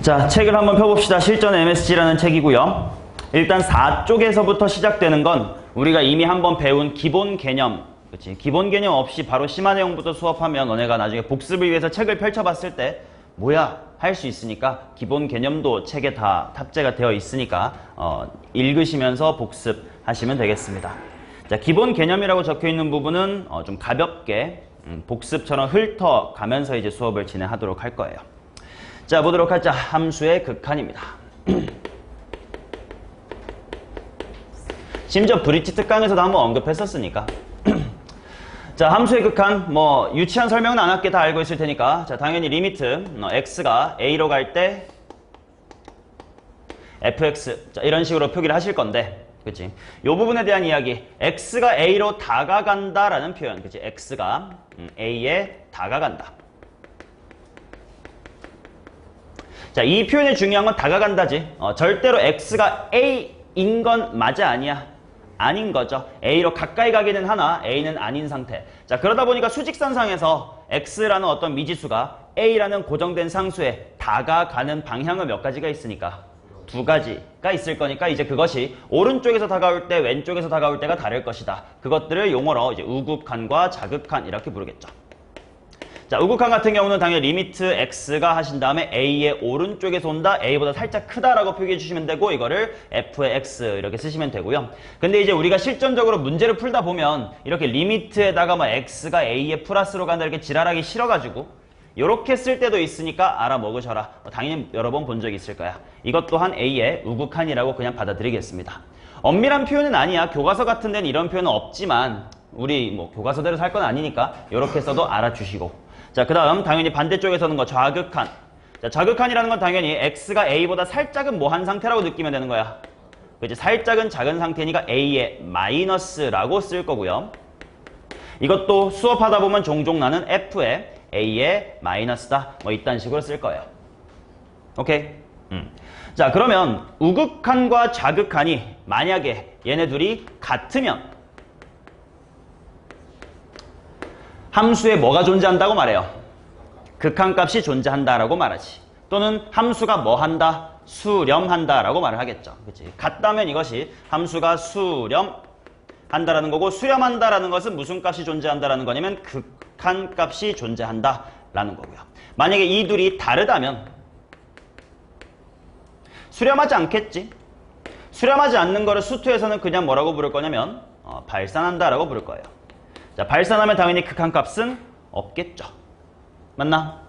자, 책을 한번 펴봅시다. 실전 MSG라는 책이고요. 일단 4쪽에서부터 시작되는 건 우리가 이미 한번 배운 기본 개념, 그치? 기본 개념 없이 바로 심화 내용부터 수업하면 너네가 나중에 복습을 위해서 책을 펼쳐봤을 때 뭐야? 할 수 있으니까 기본 개념도 책에 다 탑재가 되어 있으니까 읽으시면서 복습하시면 되겠습니다. 자, 기본 개념이라고 적혀있는 부분은 좀 가볍게 복습처럼 훑어가면서 이제 수업을 진행하도록 할 거예요. 자, 보도록 하자. 함수의 극한입니다. 심지어 브릿지 특강에서도 한번 언급했었으니까. 자, 함수의 극한, 유치한 설명은 안 할게 다 알고 있을 테니까. 자, 당연히 리미트, x가 a로 갈 때 fx. 자, 이런 식으로 표기를 하실 건데, 그치? 요 부분에 대한 이야기. x가 a로 다가간다라는 표현, 그치? x가 a에 다가간다. 자, 이 표현의 중요한 건 다가간다지. 절대로 x가 a인 건 맞아, 아니야? 아닌 거죠. a로 가까이 가기는 하나 a는 아닌 상태. 자, 그러다 보니까 수직선상에서 x라는 어떤 미지수가 a라는 고정된 상수에 다가가는 방향은 몇 가지가 있으니까 두 가지가 있을 거니까 이제 그것이 오른쪽에서 다가올 때 왼쪽에서 다가올 때가 다를 것이다. 그것들을 용어로 이제 우극한과 자극한 이렇게 부르겠죠. 자, 우극한 같은 경우는 당연히 리미트 x가 하신 다음에 a의 오른쪽에서 온다, a보다 살짝 크다라고 표기해 주시면 되고 이거를 f의 x 이렇게 쓰시면 되고요. 근데 이제 우리가 실전적으로 문제를 풀다 보면 이렇게 리미트에다가 x가 a의 플러스로 간다 이렇게 지랄하기 싫어가지고 이렇게 쓸 때도 있으니까 알아먹으셔라. 당연히 여러 번 본 적이 있을 거야. 이것 또한 a의 우극한이라고 그냥 받아들이겠습니다. 엄밀한 표현은 아니야. 교과서 같은 데는 이런 표현은 없지만 우리 교과서대로 살 건 아니니까 이렇게 써도 알아주시고. 자, 그 다음 당연히 반대쪽에서는 거 좌극한. 자, 좌극한이라는 건 당연히 x가 a보다 살짝은 뭐한 상태라고 느끼면 되는 거야. 그치? 살짝은 작은 상태니까 a의 마이너스라고 쓸 거고요. 이것도 수업하다 보면 종종 나는 f의 a의 마이너스다. 이딴 식으로 쓸 거예요. 오케이? 자, 그러면 우극한과 좌극한이 만약에 얘네 둘이 같으면 함수에 뭐가 존재한다고 말해요? 극한값이 존재한다라고 말하지. 또는 함수가 뭐 한다? 수렴한다라고 말을 하겠죠. 그치? 같다면 이것이 함수가 수렴한다라는 거고 수렴한다라는 것은 무슨 값이 존재한다라는 거냐면 극한값이 존재한다라는 거고요. 만약에 이 둘이 다르다면 수렴하지 않겠지. 수렴하지 않는 거를 수투에서는 그냥 뭐라고 부를 거냐면 발산한다라고 부를 거예요. 자, 발산하면 당연히 극한값은 없겠죠. 맞나?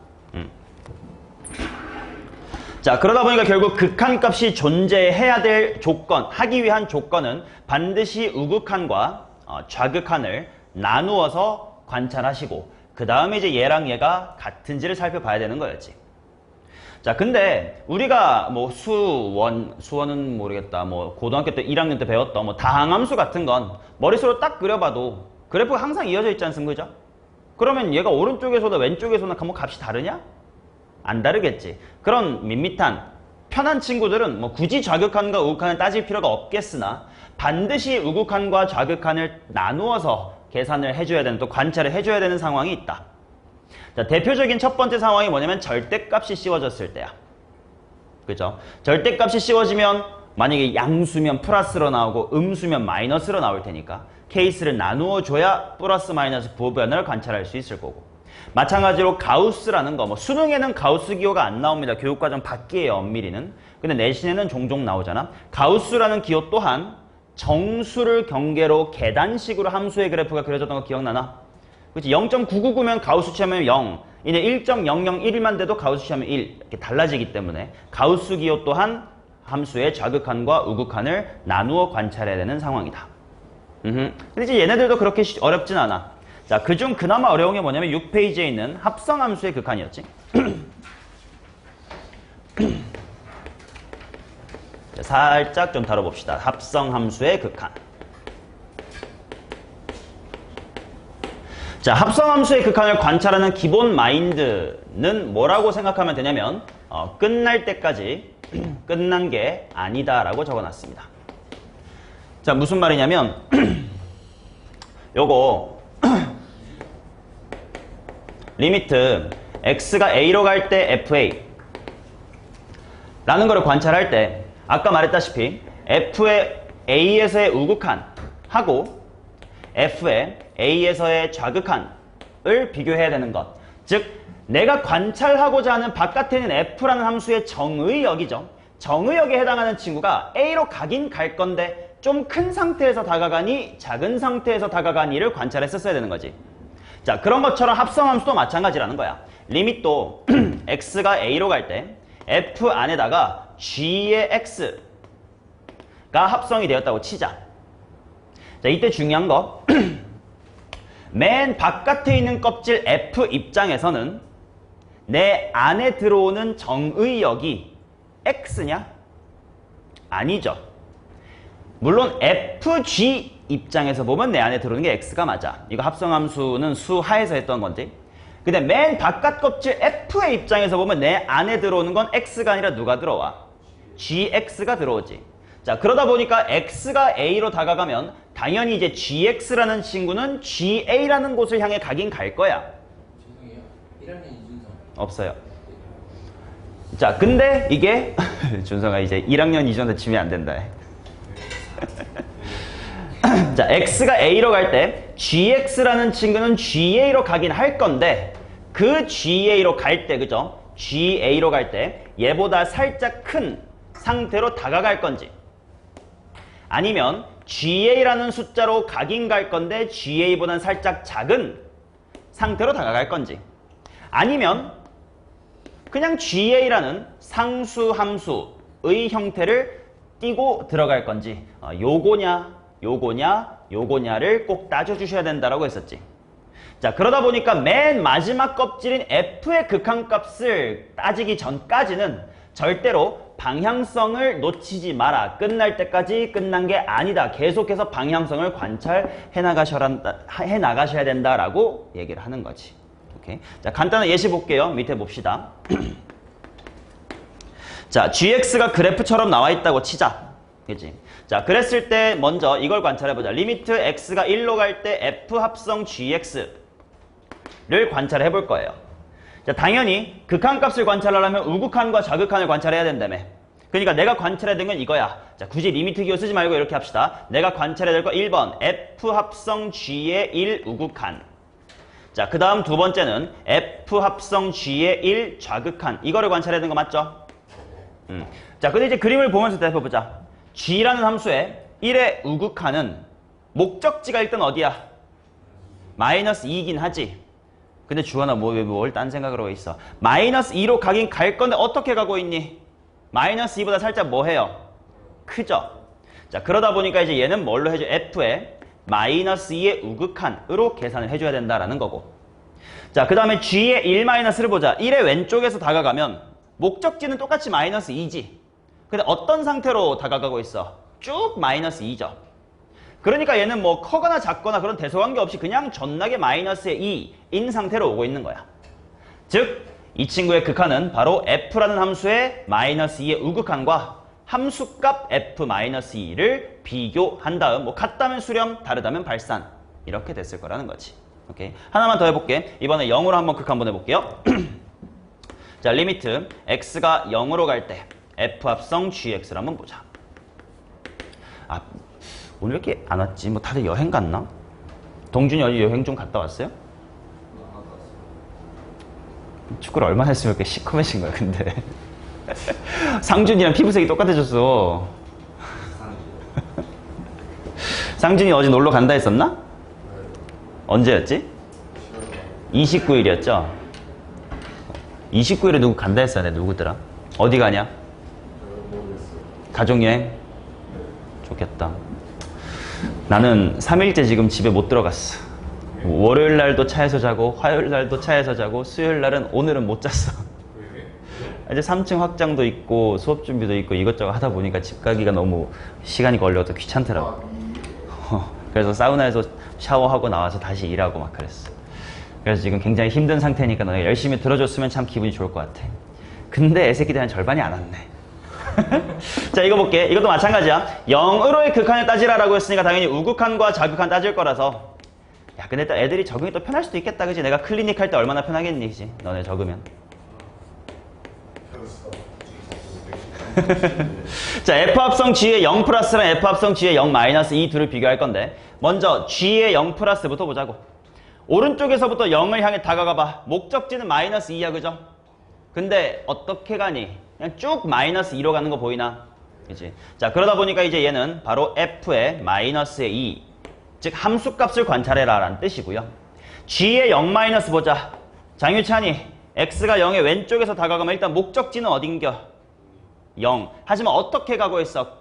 자, 그러다 보니까 결국 극한값이 존재해야 될 조건, 하기 위한 조건은 반드시 우극한과 좌극한을 나누어서 관찰하시고 그 다음에 이제 얘랑 얘가 같은지를 살펴봐야 되는 거였지. 자, 근데 우리가 수원은 모르겠다. 고등학교 때 1학년 때 배웠던 다항함수 같은 건 머릿속으로 딱 그려봐도 그래프가 항상 이어져 있지 않습니까? 그죠? 그러면 얘가 오른쪽에서나 왼쪽에서나 값이 다르냐? 안 다르겠지. 그런 밋밋한 편한 친구들은 굳이 좌극한과 우극한을 따질 필요가 없겠으나 반드시 우극한과 좌극한을 나누어서 계산을 해줘야 되는, 또 관찰을 해줘야 되는 상황이 있다. 자, 대표적인 첫 번째 상황이 뭐냐면 절대값이 씌워졌을 때야. 그죠? 절대값이 씌워지면 만약에 양수면 플러스로 나오고 음수면 마이너스로 나올 테니까 케이스를 나누어 줘야 플러스 마이너스 부호변을 관찰할 수 있을 거고, 마찬가지로 가우스라는 거, 수능에는 가우스 기호가 안 나옵니다. 교육과정 밖이에요, 엄밀히는. 근데 내신에는 종종 나오잖아. 가우스라는 기호 또한 정수를 경계로 계단식으로 함수의 그래프가 그려졌던 거 기억나나? 그치? 0.999면 가우스 취하면 0, 이제 1.001만 돼도 가우스 취하면 1 이렇게 달라지기 때문에 가우스 기호 또한 함수의 좌극한과 우극한을 나누어 관찰해야 되는 상황이다. 근데 이제 얘네들도 그렇게 어렵진 않아. 자, 그중 그나마 어려운 게 뭐냐면 6페이지에 있는 합성함수의 극한이었지. 자, 살짝 좀 다뤄봅시다. 합성함수의 극한. 자, 합성함수의 극한을 관찰하는 기본 마인드는 뭐라고 생각하면 되냐면 끝날 때까지 끝난 게 아니다라고 적어놨습니다. 자, 무슨 말이냐면 요거 리미트 x가 a로 갈 때 fa 라는 거를 관찰할 때 아까 말했다시피 F의 A에서의 우극한 하고 F의 A에서의 좌극한을 비교해야 되는 것. 즉 내가 관찰하고자 하는 바깥에 있는 F라는 함수의 정의역이죠. 정의역에 해당하는 친구가 A로 가긴 갈 건데 좀 큰 상태에서 다가가니 작은 상태에서 다가가니를 관찰했었어야 되는 거지. 자, 그런 것처럼 합성함수도 마찬가지라는 거야. 리밋도 x가 a로 갈 때 f 안에다가 g의 x가 합성이 되었다고 치자. 자, 이때 중요한 거 맨 바깥에 있는 껍질 f 입장에서는 내 안에 들어오는 정의역이 x냐? 아니죠. 물론 fg 입장에서 보면 내 안에 들어오는 게 x가 맞아. 이거 합성함수는 수하에서 했던 건데. 근데 맨 바깥 껍질 f의 입장에서 보면 내 안에 들어오는 건 x가 아니라 누가 들어와? gx가 들어오지. 자, 그러다 보니까 x가 a로 다가가면 당연히 이제 gx라는 친구는 ga라는 곳을 향해 가긴 갈 거야. 죄송해요. 1학년 이준성. 없어요. 자, 근데 이게 준성아 이제 1학년 이전에 치면 안 된다. 자, x가 a로 갈 때 gx라는 친구는 ga로 가긴 할 건데 그 ga로 갈 때, 그죠? ga로 갈 때 얘보다 살짝 큰 상태로 다가갈 건지 아니면 ga라는 숫자로 가긴 갈 건데 ga보다는 살짝 작은 상태로 다가갈 건지 아니면 그냥 ga라는 상수함수의 형태를 띄고 들어갈 건지 요거냐를 꼭 따져주셔야 된다라고 했었지. 자, 그러다 보니까 맨 마지막 껍질인 f의 극한값을 따지기 전까지는 절대로 방향성을 놓치지 마라. 끝날 때까지 끝난 게 아니다. 계속해서 방향성을 관찰해 나가셔야 된다라고 얘기를 하는 거지. 오케이. 자, 간단한 예시 볼게요. 밑에 봅시다. 자, gx가 그래프처럼 나와 있다고 치자. 그치? 자, 그랬을 때 먼저 이걸 관찰해보자. 리미트 x가 1로 갈 때 f 합성 gx를 관찰해 볼 거예요. 자, 당연히 극한값을 관찰하려면 우극한과 좌극한을 관찰해야 된다며. 그러니까 내가 관찰해야 되는 건 이거야. 자, 굳이 리미트 기호 쓰지 말고 이렇게 합시다. 내가 관찰해야 될 거 1번 f 합성 g의 1 우극한. 자, 그 다음 두 번째는 f 합성 g의 1 좌극한. 이거를 관찰해야 되는 거 맞죠? 자, 근데 이제 그림을 보면서 대해보자. g라는 함수의 1의 우극한은 목적지가 일단 어디야? 마이너스 2이긴 하지. 근데 주원아 뭘 딴 생각을 하고 있어? 마이너스 2로 가긴 갈 건데 어떻게 가고 있니? 마이너스 2보다 살짝 뭐 해요? 크죠? 자, 그러다 보니까 이제 얘는 뭘로 해줘? f의 마이너스 2의 우극한으로 계산을 해줘야 된다라는 거고. 자, 그 다음에 g의 1-를 보자. 1의 왼쪽에서 다가가면 목적지는 똑같이 마이너스 2지. 근데 어떤 상태로 다가가고 있어? 쭉 마이너스 2죠. 그러니까 얘는 뭐 커거나 작거나 그런 대소관계 없이 그냥 존나게 마이너스의 2인 상태로 오고 있는 거야. 즉, 이 친구의 극한은 바로 f라는 함수의 마이너스 2의 우극한과 함수값 f-2를 비교한 다음 뭐 같다면 수렴, 다르다면 발산 이렇게 됐을 거라는 거지. 오케이. 하나만 더 해볼게. 이번에 0으로 한번 극한 한번 해볼게요. 자, 리미트 x가 0으로 갈 때 f 합성 gx를 한번 보자. 아, 오늘 왜 이렇게 안 왔지? 뭐 다들 여행 갔나? 동준이 어디 여행 좀 갔다 왔어요? 축구를 얼마나 했으면 이렇게 시커매신 거야, 근데. 상준이랑 피부색이 똑같아졌어. 상준이 어제 놀러 간다 했었나? 언제였지? 29일이었죠? 29일에 누구 간다 했었네. 누구더라? 어디 가냐? 가족여행? 좋겠다. 나는 3일째 지금 집에 못 들어갔어. 월요일 날도 차에서 자고 화요일 날도 차에서 자고 수요일 날은 오늘은 못 잤어. 이제 3층 확장도 있고 수업 준비도 있고 이것저것 하다 보니까 집 가기가 너무 시간이 걸려서 귀찮더라고. 그래서 사우나에서 샤워하고 나와서 다시 일하고 막 그랬어. 그래서 지금 굉장히 힘든 상태니까 너가 열심히 들어줬으면 참 기분이 좋을 것 같아. 근데 애새끼들 한 절반이 안 왔네. 자, 이거 볼게. 이것도 마찬가지야. 0으로의 극한을 따지라라고 했으니까 당연히 우극한과 좌극한 따질 거라서. 야, 근데 또 애들이 적응이 또 편할 수도 있겠다, 그지? 내가 클리닉 할 때 얼마나 편하겠니, 그지? 너네 적으면. 자, F 합성 G의 0 플러스랑 F 합성 G의 0 마이너스 이 둘을 비교할 건데 먼저 G의 0 플러스부터 보자고. 오른쪽에서부터 0을 향해 다가가봐. 목적지는 마이너스 2야, 그죠? 근데 어떻게 가니? 그냥 쭉 마이너스 2로 가는 거 보이나? 그치? 자, 그러다 보니까 이제 얘는 바로 F의 마이너스의 2, 즉 함수값을 관찰해라 라는 뜻이고요. G의 0 마이너스 보자. 장유찬이 X가 0의 왼쪽에서 다가가면 일단 목적지는 어딘겨? 0. 하지만 어떻게 가고 있어?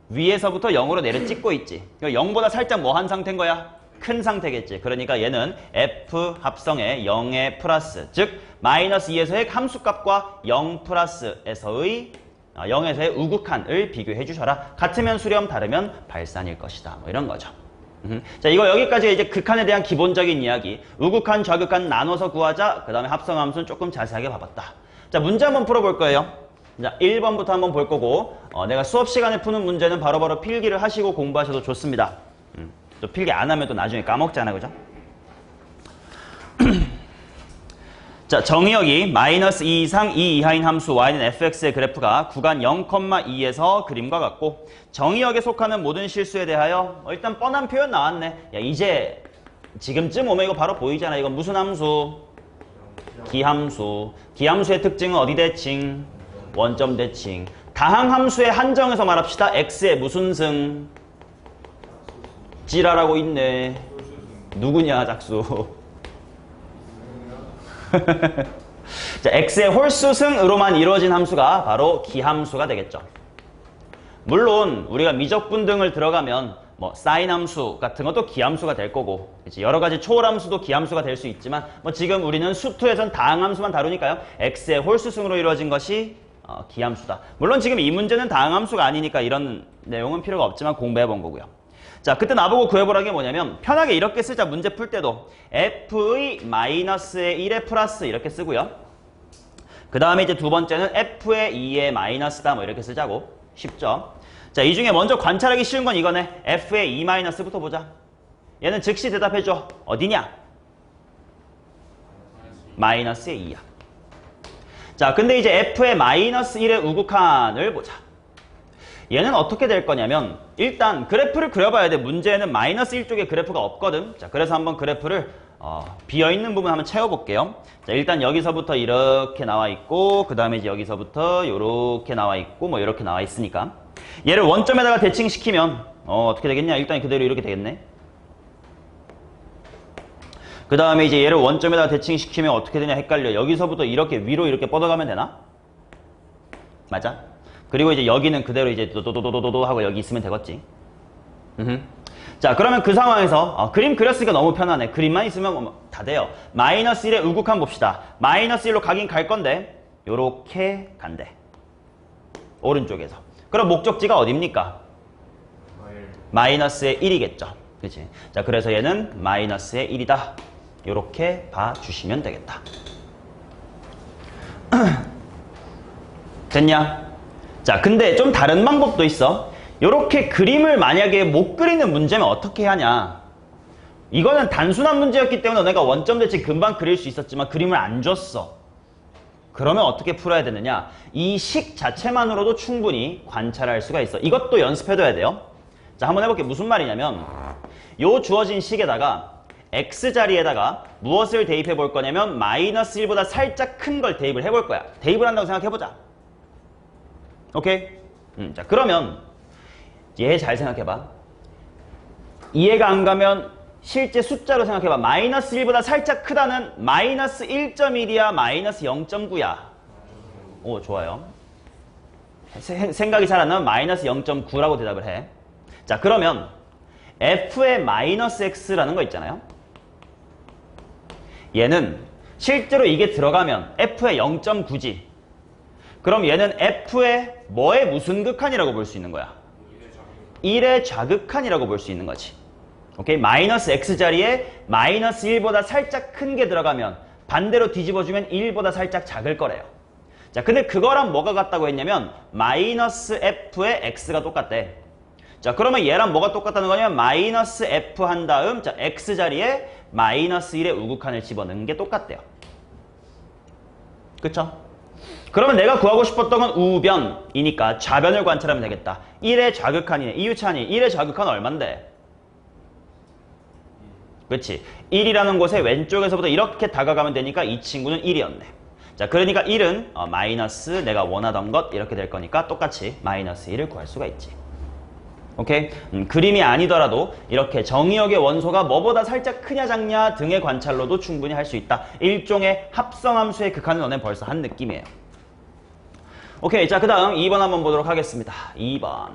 위에서부터 0으로 내려 찍고 있지. 0보다 살짝 뭐 한 상태인 거야? 큰 상태겠지. 그러니까 얘는 F 합성의 0의 플러스, 즉 마이너스 2에서의 함수값과 0 플러스에서의 0에서의 우극한을 비교해 주셔라. 같으면 수렴, 다르면 발산일 것이다. 뭐 이런 거죠. 자, 이거 여기까지 이제 극한에 대한 기본적인 이야기. 우극한, 좌극한 나눠서 구하자. 그 다음에 합성함수는 조금 자세하게 봐봤다. 자, 문제 한번 풀어볼 거예요. 자, 1번부터 한번 볼 거고, 내가 수업 시간에 푸는 문제는 바로바로 필기를 하시고 공부하셔도 좋습니다. 또 필기 안 하면 또 나중에 까먹잖아, 그죠? 자, 정의역이 마이너스 2 이상 2 이하인 함수 y는 fx의 그래프가 구간 0,2에서 그림과 같고, 정의역에 속하는 모든 실수에 대하여 일단 뻔한 표현 나왔네. 야, 이제 지금쯤 오면 이거 바로 보이잖아. 이건 무슨 함수? 기함수. 기함수의 특징은 어디 대칭? 원점 대칭. 다항함수의 한정에서 말합시다. x의 무슨 승? 지랄하고 있네. 누구냐, 작수. 자, x의 홀수승으로만 이루어진 함수가 바로 기함수가 되겠죠. 물론 우리가 미적분 등을 들어가면 뭐 사인 함수 같은 것도 기함수가 될 거고, 여러 가지 초월함수도 기함수가 될 수 있지만 뭐 지금 우리는 수투에선 다항함수만 다루니까요. x의 홀수승으로 이루어진 것이 기함수다. 물론 지금 이 문제는 다항함수가 아니니까 이런 내용은 필요가 없지만 공부해 본 거고요. 자, 그때 나보고 구해보라는 게 뭐냐면 편하게 이렇게 쓰자. 문제 풀 때도 f의 마이너스의 1의 플러스 이렇게 쓰고요. 그 다음에 이제 두 번째는 f의 2의 마이너스다 뭐 이렇게 쓰자고. 쉽죠? 자, 이 중에 먼저 관찰하기 쉬운 건 이거네. f의 2 마이너스부터 보자. 얘는 즉시 대답해줘. 어디냐? 마이너스의 2야. 자, 근데 이제 f의 마이너스 1의 우극한을 보자. 얘는 어떻게 될 거냐면 일단 그래프를 그려봐야 돼. 문제에는 마이너스 1쪽에 그래프가 없거든. 자, 그래서 한번 그래프를 비어있는 부분 한번 채워볼게요. 자, 일단 여기서부터 이렇게 나와 있고, 그 다음에 이제 여기서부터 이렇게 나와 있고, 뭐 이렇게 나와 있으니까 얘를 원점에다가 대칭시키면 어떻게 되겠냐? 일단 그대로 이렇게 되겠네. 그 다음에 이제 얘를 원점에다가 대칭시키면 어떻게 되냐? 헷갈려. 여기서부터 이렇게 위로 이렇게 뻗어가면 되나? 맞아? 그리고 이제 여기는 그대로 이제 도도도도도도 하고 여기 있으면 되겠지. 자, 그러면 그 상황에서 그림 그렸으니까 너무 편하네. 그림만 있으면 다 돼요. 마이너스 1의 우극한 봅시다. 마이너스 1로 가긴 갈 건데 요렇게 간대. 오른쪽에서. 그럼 목적지가 어딥니까? 마이너스의 1이겠죠. 그치? 자, 그래서 얘는 마이너스의 1이다. 요렇게 봐주시면 되겠다. 됐냐? 자, 근데 좀 다른 방법도 있어. 요렇게 그림을 만약에 못 그리는 문제면 어떻게 하냐. 이거는 단순한 문제였기 때문에 내가 원점 대칭 금방 그릴 수 있었지만 그림을 안 줬어. 그러면 어떻게 풀어야 되느냐. 이 식 자체만으로도 충분히 관찰할 수가 있어. 이것도 연습해둬야 돼요. 자, 한번 해볼게. 무슨 말이냐면 요 주어진 식에다가 x자리에다가 무엇을 대입해 볼 거냐면 마이너스 1보다 살짝 큰 걸 대입을 해볼 거야. 대입을 한다고 생각해보자. 오케이? 자, 그러면 얘 잘 생각해봐. 이해가 안 가면 실제 숫자로 생각해봐. 마이너스 1보다 살짝 크다는 마이너스 1.1이야, 마이너스 0.9야. 오, 좋아요. 생각이 잘 안 나면 마이너스 0.9라고 대답을 해. 자, 그러면 f의 마이너스 x라는 거 있잖아요. 얘는 실제로 이게 들어가면 f의 0.9지. 그럼 얘는 f의 뭐의 무슨 극한이라고 볼 수 있는 거야? 1의 좌극한이라고 볼 수 있는 거지. 오케이? 마이너스 x자리에 마이너스 1보다 살짝 큰 게 들어가면 반대로 뒤집어주면 1보다 살짝 작을 거래요. 자, 근데 그거랑 뭐가 같다고 했냐면 마이너스 f의 x가 똑같대. 자, 그러면 얘랑 뭐가 똑같다는 거냐면 마이너스 f 한 다음 자, x자리에 마이너스 1의 우극한을 집어넣는 게 똑같대요. 그쵸? 그러면 내가 구하고 싶었던 건 우변이니까 좌변을 관찰하면 되겠다. 1의 좌극한이네. 이유찬이 1의 좌극한 얼만데? 그렇지. 1이라는 곳에 왼쪽에서부터 이렇게 다가가면 되니까 이 친구는 1이었네. 자, 그러니까 1은 마이너스 내가 원하던 것 이렇게 될 거니까 똑같이 마이너스 1을 구할 수가 있지. 오케이? 그림이 아니더라도 이렇게 정의역의 원소가 뭐보다 살짝 크냐 작냐 등의 관찰로도 충분히 할 수 있다. 일종의 합성함수의 극한을 너네 벌써 한 느낌이에요. 오케이. 자, 그 다음 2번 한번 보도록 하겠습니다. 2번.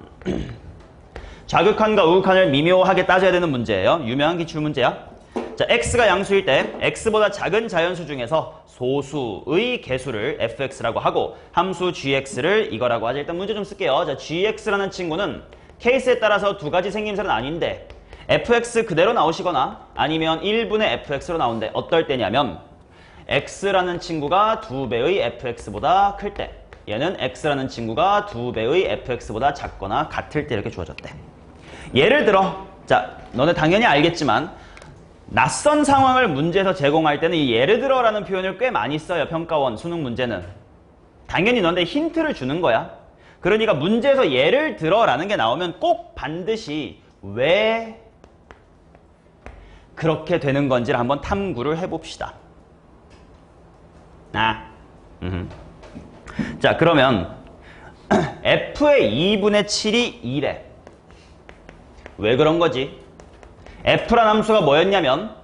좌극한과 우극한을 미묘하게 따져야 되는 문제예요. 유명한 기출문제야. 자, x가 양수일 때 x보다 작은 자연수 중에서 소수의 개수를 fx라고 하고 함수 gx를 이거라고 하자. 일단 문제 좀 쓸게요. 자, gx라는 친구는 케이스에 따라서 두 가지 생김새는 아닌데 fx 그대로 나오시거나 아니면 1분의 fx로 나오는데 어떨 때냐면 x라는 친구가 2배의 fx보다 클 때, 얘는 x라는 친구가 2배의 fx보다 작거나 같을 때 이렇게 주어졌대. 예를 들어, 자, 너네 당연히 알겠지만 낯선 상황을 문제에서 제공할 때는 이 예를 들어라는 표현을 꽤 많이 써요. 평가원, 수능 문제는. 당연히 너네 힌트를 주는 거야. 그러니까 문제에서 예를 들어라는 게 나오면 꼭 반드시 왜 그렇게 되는 건지를 한번 탐구를 해봅시다. 자, 그러면 f의 2분의 7이 2래. 왜 그런 거지? f란 함수가 뭐였냐면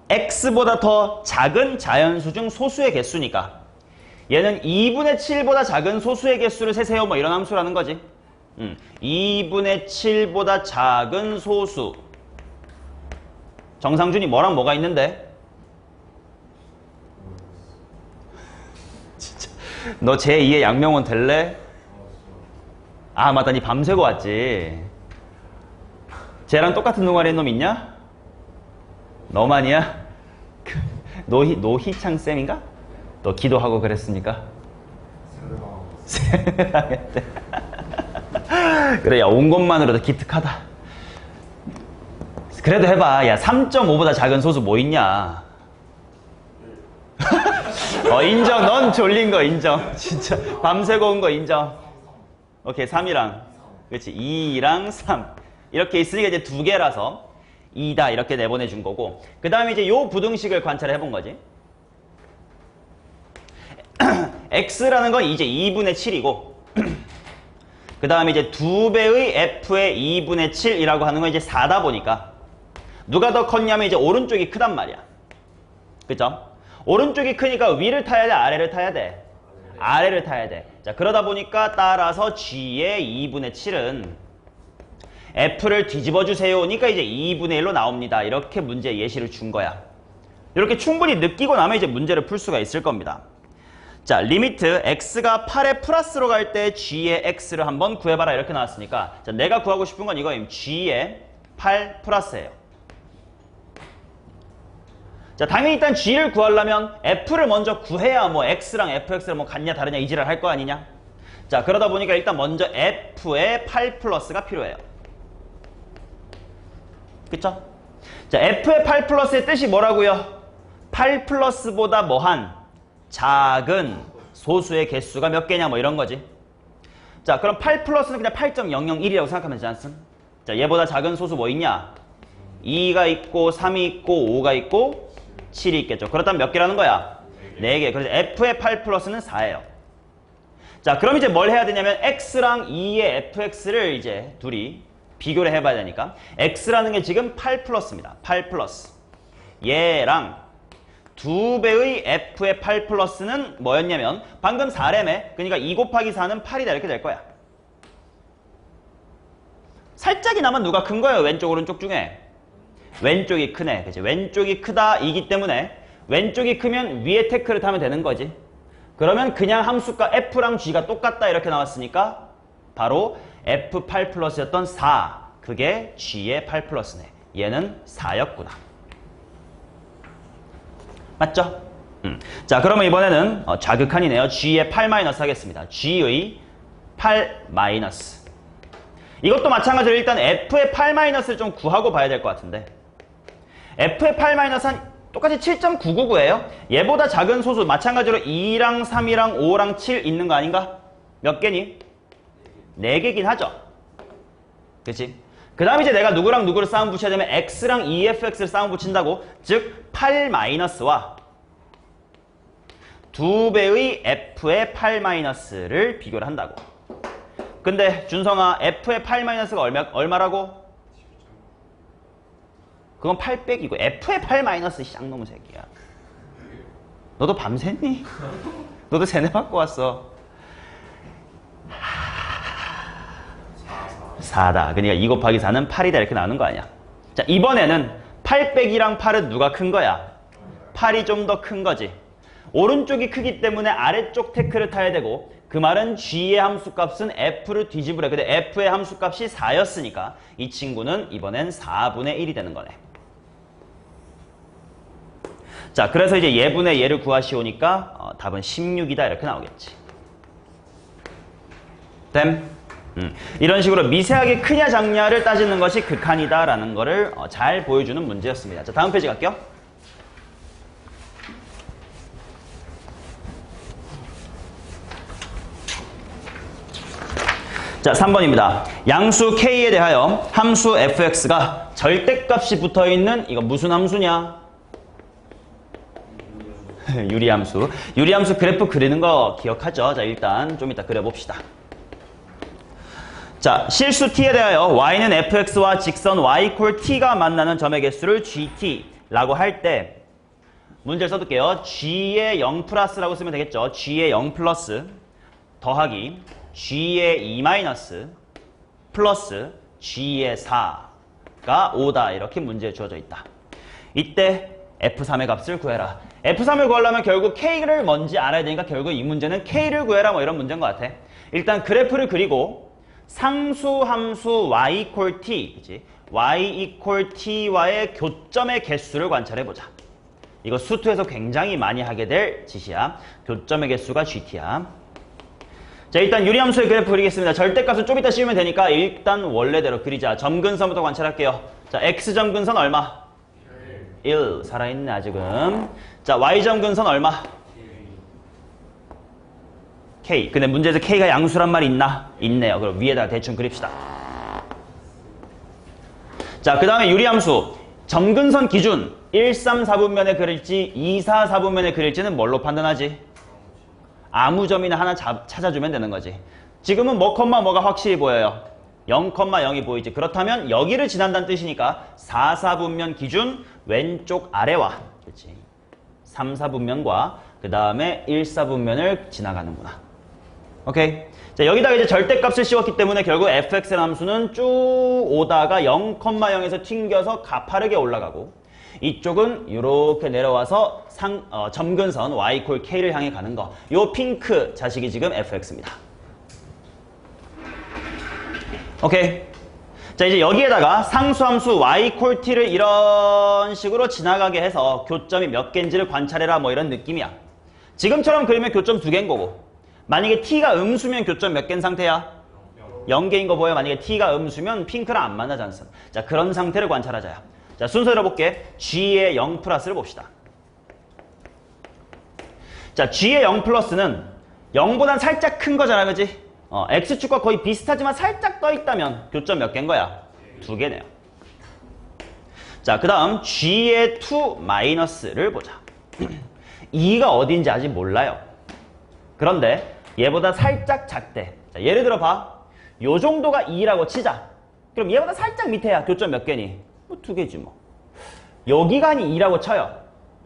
x보다 더 작은 자연수 중 소수의 개수니까 얘는 2분의 7보다 작은 소수의 개수를 세세요 뭐 이런 함수라는 거지. 2분의 7보다 작은 소수. 정상준이 뭐랑 뭐가 있는데? 진짜 너 제2의 양명원 될래? 아, 맞다. 니 밤새고 왔지. 쟤랑 똑같은 동아리 놈 있냐? 너만이야? 노희창 쌤인가? 너 기도하고 그랬으니까? 그래, 야, 온 것만으로도 기특하다. 그래도 해봐. 야, 3.5보다 작은 소수 뭐 있냐? 인정. 넌 졸린 거 인정. 진짜 밤새고 온 거 인정. 오케이, 3이랑 그렇지, 2랑 3 이렇게 있으니까 이제 두 개라서 2다 이렇게 내보내준 거고, 그 다음에 이제 요 부등식을 관찰해 본 거지. x라는 건 이제 2분의 7이고 그 다음에 이제 2배의 f의 2분의 7이라고 하는 건 이제 4다 보니까 누가 더 컸냐면 이제 오른쪽이 크단 말이야. 그죠? 오른쪽이 크니까 위를 타야 돼, 아래를 타야 돼? 아래를 타야 돼. 자, 그러다 보니까 따라서 g의 2분의 7은 f를 뒤집어 주세요. 그러니까 이제 2분의 1로 나옵니다. 이렇게 문제 예시를 준 거야. 이렇게 충분히 느끼고 나면 이제 문제를 풀 수가 있을 겁니다. 자, 리미트 x가 8의 플러스로 갈 때 g의 x를 한번 구해봐라 이렇게 나왔으니까, 자, 내가 구하고 싶은 건 이거임. g의 8 플러스예요. 자, 당연히 일단 g를 구하려면 f를 먼저 구해야 뭐 x랑 fx를 뭐 같냐 다르냐 이지랄 할 거 아니냐. 자, 그러다 보니까 일단 먼저 f의 8 플러스가 필요해요. 그쵸? 자, f의 8 플러스의 뜻이 뭐라고요? 8 플러스보다 뭐한 작은 소수의 개수가 몇 개냐 뭐 이런 거지. 자, 그럼 8 플러스는 그냥 8.001이라고 생각하면 되지 않습? 자, 얘보다 작은 소수 뭐 있냐? 2가 있고 3이 있고 5가 있고 7이 있겠죠. 그렇다면 몇 개라는 거야? 4개. 그래서 f의 8 플러스는 4예요. 자, 그럼 이제 뭘 해야 되냐면 x랑 2의 fx를 이제 둘이 비교를 해봐야 되니까, x라는 게 지금 8 플러스입니다. 8 플러스. 얘랑 2배의 f의 8 플러스는 뭐였냐면 방금 4래매. 그러니까 2 곱하기 4는 8이다 이렇게 될 거야. 살짝이나마 누가 큰 거예요? 왼쪽 오른쪽 중에? 왼쪽이 크네. 그치? 왼쪽이 크다 이기 때문에 왼쪽이 크면 위에 태클을 타면 되는 거지. 그러면 그냥 함수가 f랑 g가 똑같다 이렇게 나왔으니까 바로 f8 플러스였던 4, 그게 g의 8 플러스네. 얘는 4였구나. 맞죠? 자, 그러면 이번에는 좌극한이네요. g의 8 마이너스 하겠습니다. g의 8 마이너스. 이것도 마찬가지로 일단 f의 8 마이너스를 좀 구하고 봐야 될 것 같은데, f의 8 마이너스는 똑같이 7.999예요. 얘보다 작은 소수 마찬가지로 2랑 3이랑 5랑 7 있는 거 아닌가? 몇 개니? 4개긴 하죠. 그치? 그 다음에 이제 내가 누구랑 누구를 싸움 붙여야 되면 x랑 EFX를 싸움 붙인다고. 즉 8-와 2배의 f의 8-를 비교를 한다고. 근데 준성아 f의 8-가 얼마라고? 그건 800이고 f의 8- 쌍놈의 새끼야. 너도 밤샜니? 너도 세뇌 받고 왔어. 4다. 그러니까 2 곱하기 4는 8이다 이렇게 나오는 거 아니야. 자, 이번에는 800이랑 8은 누가 큰 거야? 8이 좀 더 큰 거지. 오른쪽이 크기 때문에 아래쪽 태클을 타야 되고, 그 말은 g의 함수값은 f를 뒤집으래. 근데 f의 함수값이 4였으니까 이 친구는 이번엔 4분의 1이 되는 거네. 자, 그래서 이제 얘분의 얘를 구하시오니까 답은 16이다 이렇게 나오겠지. 됨? 이런 식으로 미세하게 크냐 작냐를 따지는 것이 극한이다라는 거를 잘 보여주는 문제였습니다. 자, 다음 페이지 갈게요. 자, 3번입니다. 양수 k에 대하여 함수 fx가 절대값이 붙어있는 이거 무슨 함수냐? 유리함수. 유리함수 그래프 그리는 거 기억하죠? 자, 일단 좀 이따 그려봅시다. 자, 실수 t에 대하여 y는 fx와 직선 y 콜 t가 만나는 점의 개수를 gt라고 할 때 문제를 써둘게요. g의 0 플러스라고 쓰면 되겠죠. g의 0 플러스 더하기 g의 2 마이너스 플러스 g의 4가 5다. 이렇게 문제에 주어져 있다. 이때 F3의 값을 구해라. F3을 구하려면 결국 K를 뭔지 알아야 되니까 결국 이 문제는 K를 구해라 뭐 이런 문제인 것 같아. 일단 그래프를 그리고 상수함수 y equal t, 그치? y equal t와의 교점의 개수를 관찰해보자. 이거 수투에서 굉장히 많이 하게 될 짓이야. 교점의 개수가 gt야. 자, 일단 유리함수의 그래프 그리겠습니다. 절대값은 좀 이따 씌우면 되니까 일단 원래대로 그리자. 점근선부터 관찰할게요. 자, x점근선 얼마? 1. 살아있네 아직은. 자, y점근선 얼마? k. 근데 문제에서 k가 양수란 말이 있나? 있네요. 그럼 위에다가 대충 그립시다. 자, 그 다음에 유리함수 점근선 기준 1, 3, 4분면에 그릴지 2, 4, 4분면에 그릴지는 뭘로 판단하지? 아무 점이나 하나 찾아주면 되는 거지. 지금은 뭐 컴마 뭐가 확실히 보여요? 0,0이 보이지. 그렇다면 여기를 지난다는 뜻이니까 4, 4분면 기준 왼쪽 아래와, 그렇지? 3, 4분면과 그 다음에 1, 4분면을 지나가는구나. 오케이? 자, 여기다가 이제 절대값을 씌웠기 때문에 결국 fx의 함수는 쭉 오다가 0,0에서 튕겨서 가파르게 올라가고, 이쪽은 이렇게 내려와서 점근선 y 콜 k를 향해 가는 거. 요 핑크 자식이 지금 fx입니다. 오케이. 자, 이제 여기에다가 상수함수 y 콜 t를 이런 식으로 지나가게 해서 교점이 몇 개인지를 관찰해라 뭐 이런 느낌이야. 지금처럼 그리면 교점 2개인 거고, 만약에 t가 음수면 교점 몇 개인 상태야? 0개인 거 보여? 만약에 t가 음수면 핑크랑 안 만나지 않습니까? 자, 그런 상태를 관찰하자요. 자, 순서대로 볼게. g의 0 플러스를 봅시다. 자, g의 0 플러스는 0보단 살짝 큰 거잖아, 그지? x축과 거의 비슷하지만 살짝 떠 있다면 교점 몇 개인 거야? 2개네요. 자, 그 다음 g의 2 마이너스를 보자. 2가 어딘지 아직 몰라요. 그런데 얘보다 살짝 작대. 자, 예를 들어 봐. 요 정도가 2라고 치자. 그럼 얘보다 살짝 밑에야. 교점 몇 개니? 뭐 2개지 뭐. 여기가 아니 2라고 쳐요.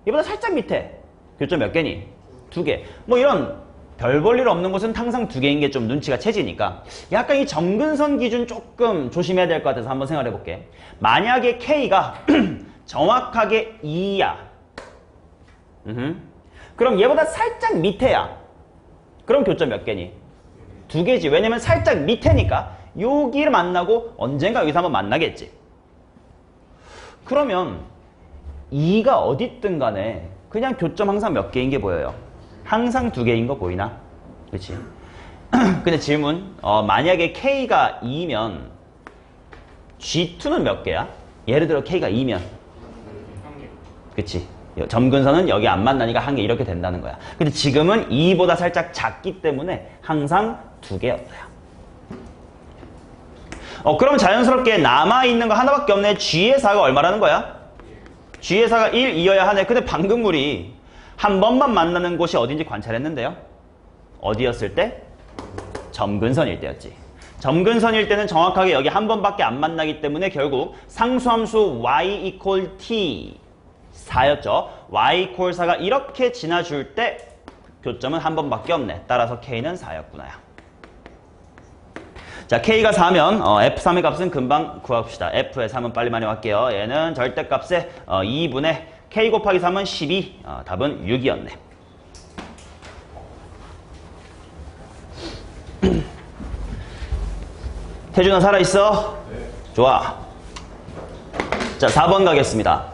얘보다 살짝 밑에. 교점 몇 개니? 2개. 뭐 이런 별 볼 일 없는 곳은 항상 2개인 게 좀 눈치가 채지니까 약간 이 점근선 기준 조금 조심해야 될 것 같아서 한번 생각해 볼게. 만약에 K가 정확하게 2야. 그럼 얘보다 살짝 밑에야. 그럼 교점 몇 개니? 2개지. 왜냐면 살짝 밑에니까 여기를 만나고 언젠가 여기서 한번 만나겠지. 그러면 2가 어디 있든 간에 그냥 교점 항상 몇 개인 게 보여요? 항상 2개인 거 보이나? 그치? 근데 질문, 만약에 K가 2면 G2는 몇 개야? 예를 들어 K가 2면 그치? 점근선은 여기 안 만나니까 한 개 이렇게 된다는 거야. 근데 지금은 2보다 살짝 작기 때문에 항상 2개였어요. 그럼 자연스럽게 남아있는 거 하나밖에 없네. G의 4가 얼마라는 거야? G의 4가 1이어야 하네. 근데 방금 우리 한 번만 만나는 곳이 어딘지 관찰했는데요. 어디였을 때? 점근선일 때였지. 점근선일 때는 정확하게 여기 한 번밖에 안 만나기 때문에 결국 상수함수 y equal t 4였죠. y equal 4가 이렇게 지나줄 때 교점은 한 번밖에 없네. 따라서 k는 4였구나. 자, k가 4면 f3의 값은 금방 구합시다. f의 3은 빨리 많이 할게요. 얘는 절대값의 2분의 k 곱하기 3은 12. 답은 6이었네. 태준아 살아있어? 네. 좋아. 자, 4번 가겠습니다.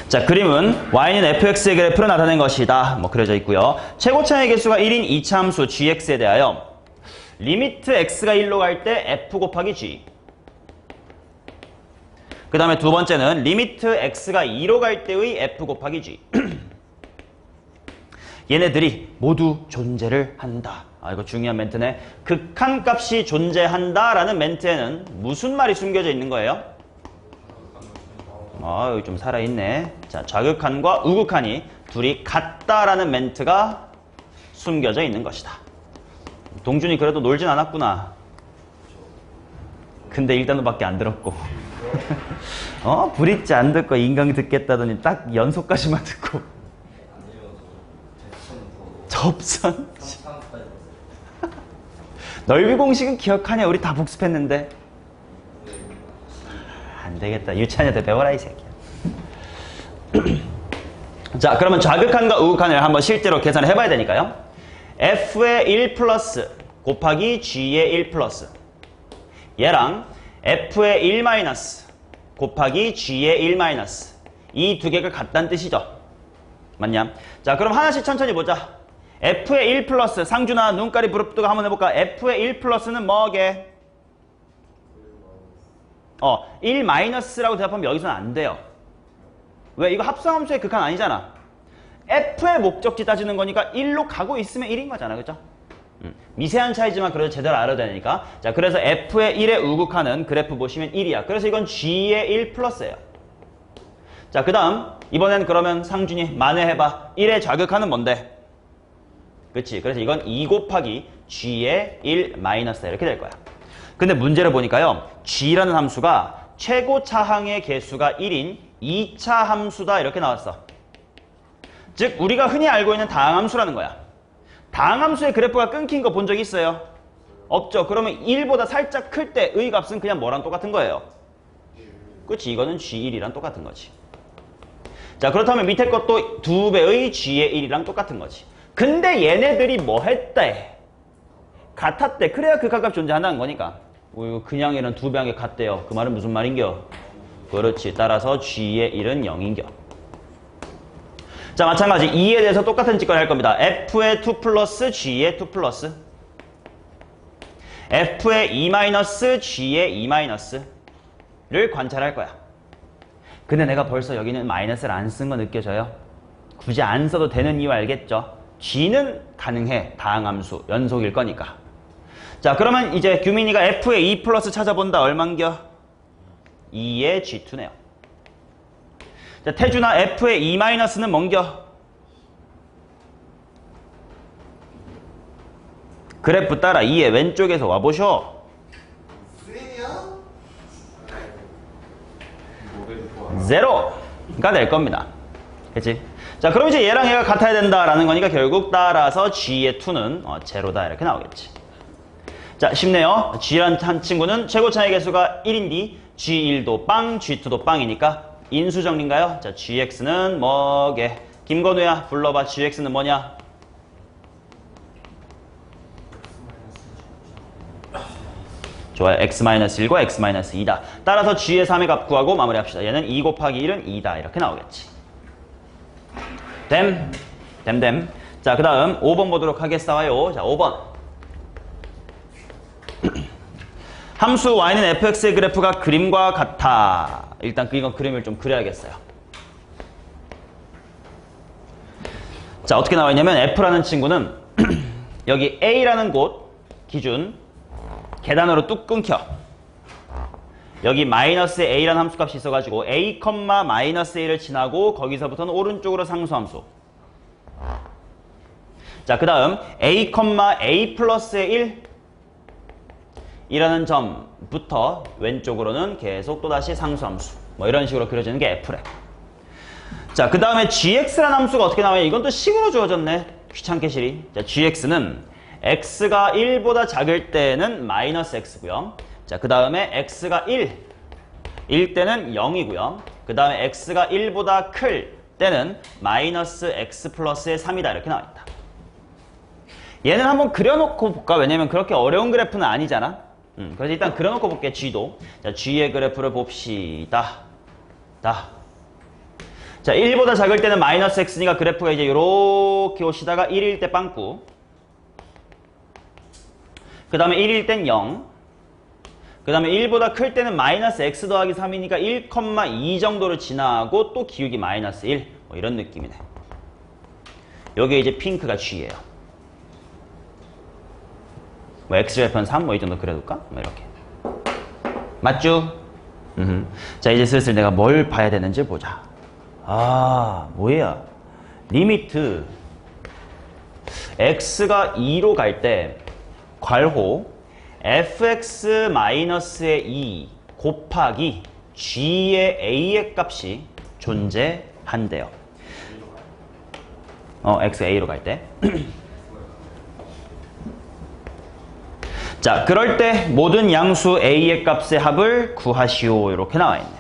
자, 그림은 y는 fx의 그래프를 나타낸 것이다. 뭐 그려져 있고요. 최고차의 개수가 1인 2차 함수 gx에 대하여 리미트 x가 1로 갈 때 f 곱하기 g. 그 다음에 두 번째는 리미트 x가 2로 갈 때의 f 곱하기 g. 얘네들이 모두 존재를 한다. 이거 중요한 멘트네. 극한값이 존재한다라는 멘트에는 무슨 말이 숨겨져 있는 거예요? 여기 좀 살아있네. 자, 좌극한과 우극한이 둘이 같다라는 멘트가 숨겨져 있는 것이다. 동준이 그래도 놀진 않았구나. 근데 일단은 안 들었고. 브릿지 안 듣고 인강 듣겠다더니 딱 연속까지만 듣고. 접선? 넓이 공식은 기억하냐? 우리 다 복습했는데. 안 되겠다. 유치한한테 배워라 이 새끼야. 자, 그러면 좌극한과 우극한을 한번 실제로 계산을 해봐야 되니까요. f의 1 플러스 곱하기 g의 1 플러스 얘랑 f의 1 마이너스 곱하기 g의 1 마이너스 이 두 개가 같다는 뜻이죠. 맞냐? 자, 그럼 하나씩 천천히 보자. f의 1 플러스 상준아 눈깔이 부릅뜨고 한번 해볼까? f의 1 플러스는 뭐게? 1 마이너스라고 대답하면 여기서는 안 돼요. 왜? 이거 합성함수의 극한 아니잖아. f의 목적지 따지는 거니까 1로 가고 있으면 1인 거잖아. 그죠? 미세한 차이지만 그래도 제대로 알아야 되니까. 자, 그래서 f의 1의 우극한은 그래프 보시면 1이야. 그래서 이건 g의 1 플러스예요. 자, 그 다음 이번엔 그러면 상준이 만회해봐. 1의 좌극한은 뭔데? 그치? 그래서 이건 2 곱하기 g의 1 마이너스 이렇게 될 거야. 근데 문제를 보니까요. g라는 함수가 최고차항의 개수가 1인 2차 함수다 이렇게 나왔어. 즉 우리가 흔히 알고 있는 다항함수라는 거야. 다항함수의 그래프가 끊긴 거 본 적 있어요? 없죠. 그러면 1보다 살짝 클 때의 값은 그냥 뭐랑 똑같은 거예요? 그치? 이거는 g1이랑 똑같은 거지. 자, 그렇다면 밑에 것도 2배의 g의 1이랑 똑같은 거지. 근데 얘네들이 뭐 했대? 같았대. 그래야 극한값 존재한다는 거니까. 그냥 얘는 2배 한 개 같대요. 그 말은 무슨 말인겨? 그렇지. 따라서 g의 1은 0인겨. 자, 마찬가지 2에 대해서 똑같은 직관을 할 겁니다. f의 2 플러스 g의 2 플러스 f의 2 마이너스 g의 2 마이너스를 관찰할 거야. 근데 내가 벌써 여기는 마이너스를 안 쓴 거 느껴져요? 굳이 안 써도 되는 이유 알겠죠? g는 가능해. 다항함수 연속일 거니까. 자, 그러면 이제 규민이가 f의 2 플러스 찾아본다. 얼만겨? 2의 g2네요. 자, 태준아 f의 2 마이너스는 뭔겨? 그래프 따라 2의 왼쪽에서 와보쇼. 0가 될 겁니다. 그치? 자, 그럼 이제 얘랑 얘가 같아야 된다라는 거니까 결국 따라서 g의 2는 제로다 이렇게 나오겠지. 자, 쉽네요. g란 한 친구는 최고차의 개수가 1인디 g1도 빵, g2도 빵이니까 인수정리인가요? 자, gx는 뭐게? 김건우야 불러봐. gx는 뭐냐? 좋아요. x-1과 x-2다. 따라서 g의 3의 값 구하고 마무리합시다. 얘는 2 곱하기 1은 2다. 이렇게 나오겠지. 됨. 자, 그 다음 5번 보도록 하겠어요. 자, 5번. 함수 y는 fx의 그래프가 그림과 같아. 일단 이건 그림을 좀 그려야겠어요. 자, 어떻게 나와 있냐면 f라는 친구는 여기 a라는 곳 기준 계단으로 뚝 끊겨. 여기 마이너스 a라는 함수값이 있어가지고 a, 마이너스 a를 지나고 거기서부터는 오른쪽으로 상수함수. 자, 그 다음 a, a 플러스 1 이라는 점부터 왼쪽으로는 계속 또다시 상수함수. 뭐 이런 식으로 그려지는 게 f래. 자, 그 다음에 gx라는 함수가 어떻게 나와요? 이건 또 식으로 주어졌네. 귀찮게 실이. 자, gx는 x가 1보다 작을 때는 마이너스 x고요. 자, 그 다음에 x가 1일 때는 0이고요. 그 다음에 x가 1보다 클 때는 마이너스 x 플러스의 3이다. 이렇게 나와 있다. 얘는 한번 그려놓고 볼까? 왜냐면 그렇게 어려운 그래프는 아니잖아. 그래서 일단 그려놓고 볼게, g도. 자, g의 그래프를 봅시다. 자, 1보다 작을 때는 마이너스 x니까 그래프가 이제 요렇게 오시다가 1일 때 빵꾸. 그 다음에 1일 땐 0. 그 다음에 1보다 클 때는 마이너스 x 더하기 3이니까 1,2 정도를 지나고 또 기울기 마이너스 1. 뭐 이런 느낌이네. 요게 이제 핑크가 g예요. 뭐 x좌표는 3, 뭐 이 정도 그려둘까? 뭐 이렇게. 맞죠? 자, 이제 슬슬 내가 뭘 봐야 되는지 보자. 아, 뭐야? 리미트 x가 2로 갈 때 괄호 fx-의 2 곱하기 g의 a의 값이 존재한대요. x a로 갈 때. 자, 그럴 때 모든 양수 a의 값의 합을 구하시오. 이렇게 나와 있네.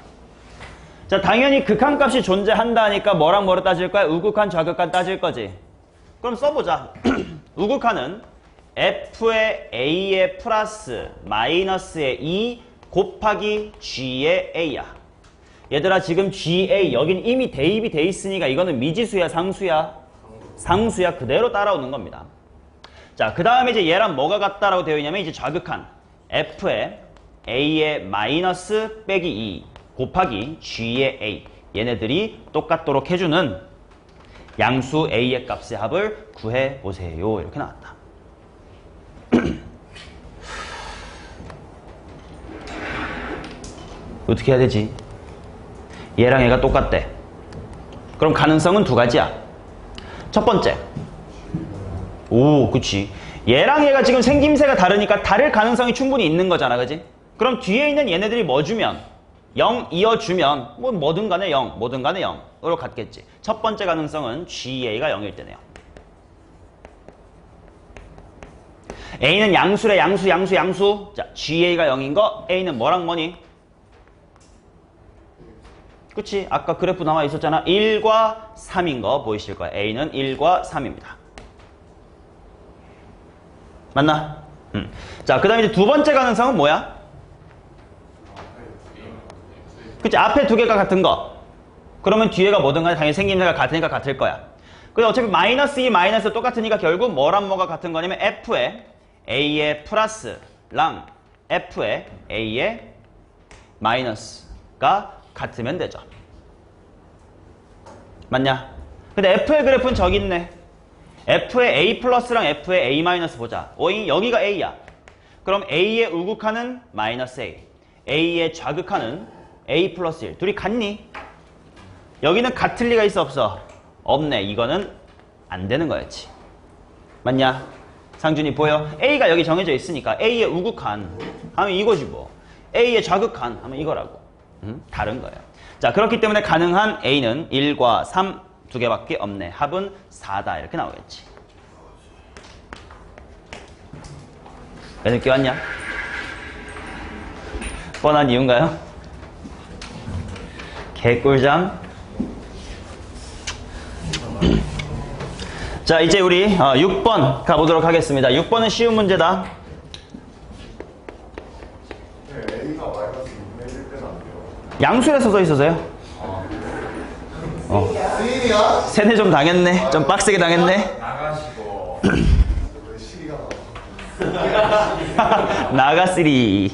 자, 당연히 극한값이 존재한다니까 뭐랑 뭐를 따질 거야? 우극한, 좌극한 따질 거지. 그럼 써보자. 우극한은 f의 a의 플러스 마이너스의 2 곱하기 g의 a야. 얘들아, 지금 ga 여긴 이미 대입이 돼 있으니까 이거는 미지수야, 상수야? 상수야. 그대로 따라오는 겁니다. 자, 그 다음에 이제 얘랑 뭐가 같다라고 되어 있냐면 이제 좌극한 f의 a의 마이너스 빼기 2 곱하기 g의 a. 얘네들이 똑같도록 해주는 양수 a의 값의 합을 구해보세요. 이렇게 나왔다. 어떻게 해야 되지? 얘랑 얘가 똑같대. 그럼 가능성은 두 가지야. 첫 번째. 오, 그치. 얘랑 얘가 지금 생김새가 다르니까 다를 가능성이 충분히 있는 거잖아, 그지? 그럼 뒤에 있는 얘네들이 뭐 주면? 0 이어주면 뭐든 간에 0, 뭐든 간에 0으로 같겠지. 첫 번째 가능성은 GA가 0일 때네요. A는 양수래, 양수. 자, GA가 0인 거, A는 뭐랑 뭐니? 그치? 아까 그래프 나와 있었잖아. 1과 3인 거 보이실 거야. A는 1과 3입니다. 맞나? 자, 그 다음에 이제 두 번째 가능성은 뭐야? 그치? 앞에 두 개가 같은 거. 그러면 뒤에가 뭐든 간에 당연히 생김새가 같으니까 같을 거야. 근데 어차피 마이너스 2, 마이너스 똑같으니까 결국 뭐랑 뭐가 같은 거냐면 F의 A의 플러스랑 F의 A의 마이너스가 같으면 되죠. 맞냐? 근데 F의 그래프는 저기 있네. F의 A 플러스랑 F의 A 마이너스 보자. 여기가 A야. 그럼 A의 우극하는 마이너스 A. A의 좌극하는 A 플러스 1. 둘이 같니? 여기는 같을 리가 있어, 없어? 없네. 이거는 안 되는 거였지. 맞냐? 상준이 보여? A가 여기 정해져 있으니까 A의 우극한 하면 이거지 뭐. A의 좌극한 하면 이거라고. 다른 거예요. 자, 그렇기 때문에 가능한 A는 1과 3 두 개밖에 없네. 합은 4다. 이렇게 나오겠지. 왜 늦게 왔냐? 뻔한 이유인가요? 개꿀잠. 자, 이제 우리 6번 가보도록 하겠습니다. 6번은 쉬운 문제다. A가 마이너스 6분의 1일 때는 안 돼요. 양수에서 써 있어서요. C이야? 세뇌 좀 당했네. 좀 빡세게 당했네. 나가시고 왜 C가 나와? 나가쓰리.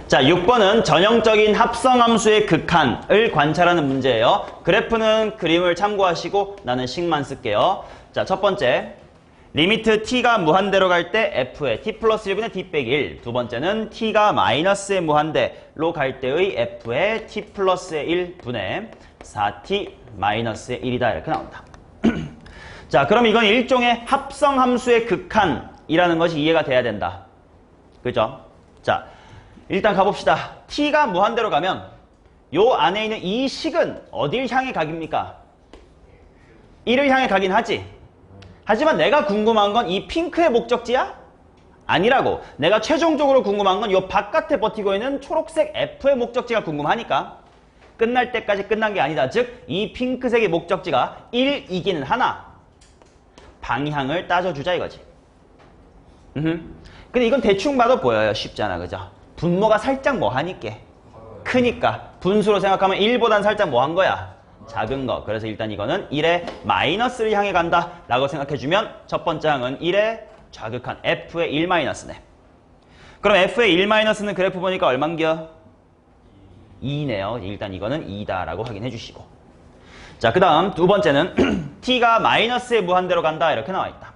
자, 6번은 전형적인 합성함수의 극한을 관찰하는 문제예요. 그래프는 그림을 참고하시고 나는 식만 쓸게요. 자, 첫 번째. 리미트 t가 무한대로 갈 때 f의 t 플러스 1분의 t 빼기 1. 두 번째는 t가 마이너스의 무한대로 갈 때의 f의 t 플러스의 1분의 4t 마이너스의 1이다. 이렇게 나온다. 자, 그럼 이건 일종의 합성함수의 극한이라는 것이 이해가 돼야 된다. 그죠? 자, 일단 가봅시다. t가 무한대로 가면 요 안에 있는 이 식은 어딜 향해 가깁니까? 1을 향해 가긴 하지. 하지만 내가 궁금한 건 이 핑크의 목적지야? 아니라고. 내가 최종적으로 궁금한 건 요 바깥에 버티고 있는 초록색 F의 목적지가 궁금하니까 끝날 때까지 끝난 게 아니다. 즉, 이 핑크색의 목적지가 1이기는 하나 방향을 따져주자 이거지. 근데 이건 대충 봐도 보여요. 쉽잖아. 그죠? 분모가 살짝 뭐 하니까? 크니까. 분수로 생각하면 1보단 살짝 뭐 한 거야? 작은 거. 그래서 일단 이거는 1의 마이너스를 향해 간다 라고 생각해주면 첫 번째 항은 1의 좌극한 F의 1 마이너스네. 그럼 F의 1 마이너스는 그래프 보니까 얼만겨? 2네요. 일단 이거는 2다 라고 확인해 주시고. 자, 그 다음 두 번째는 t가 마이너스의 무한대로 간다 이렇게 나와 있다.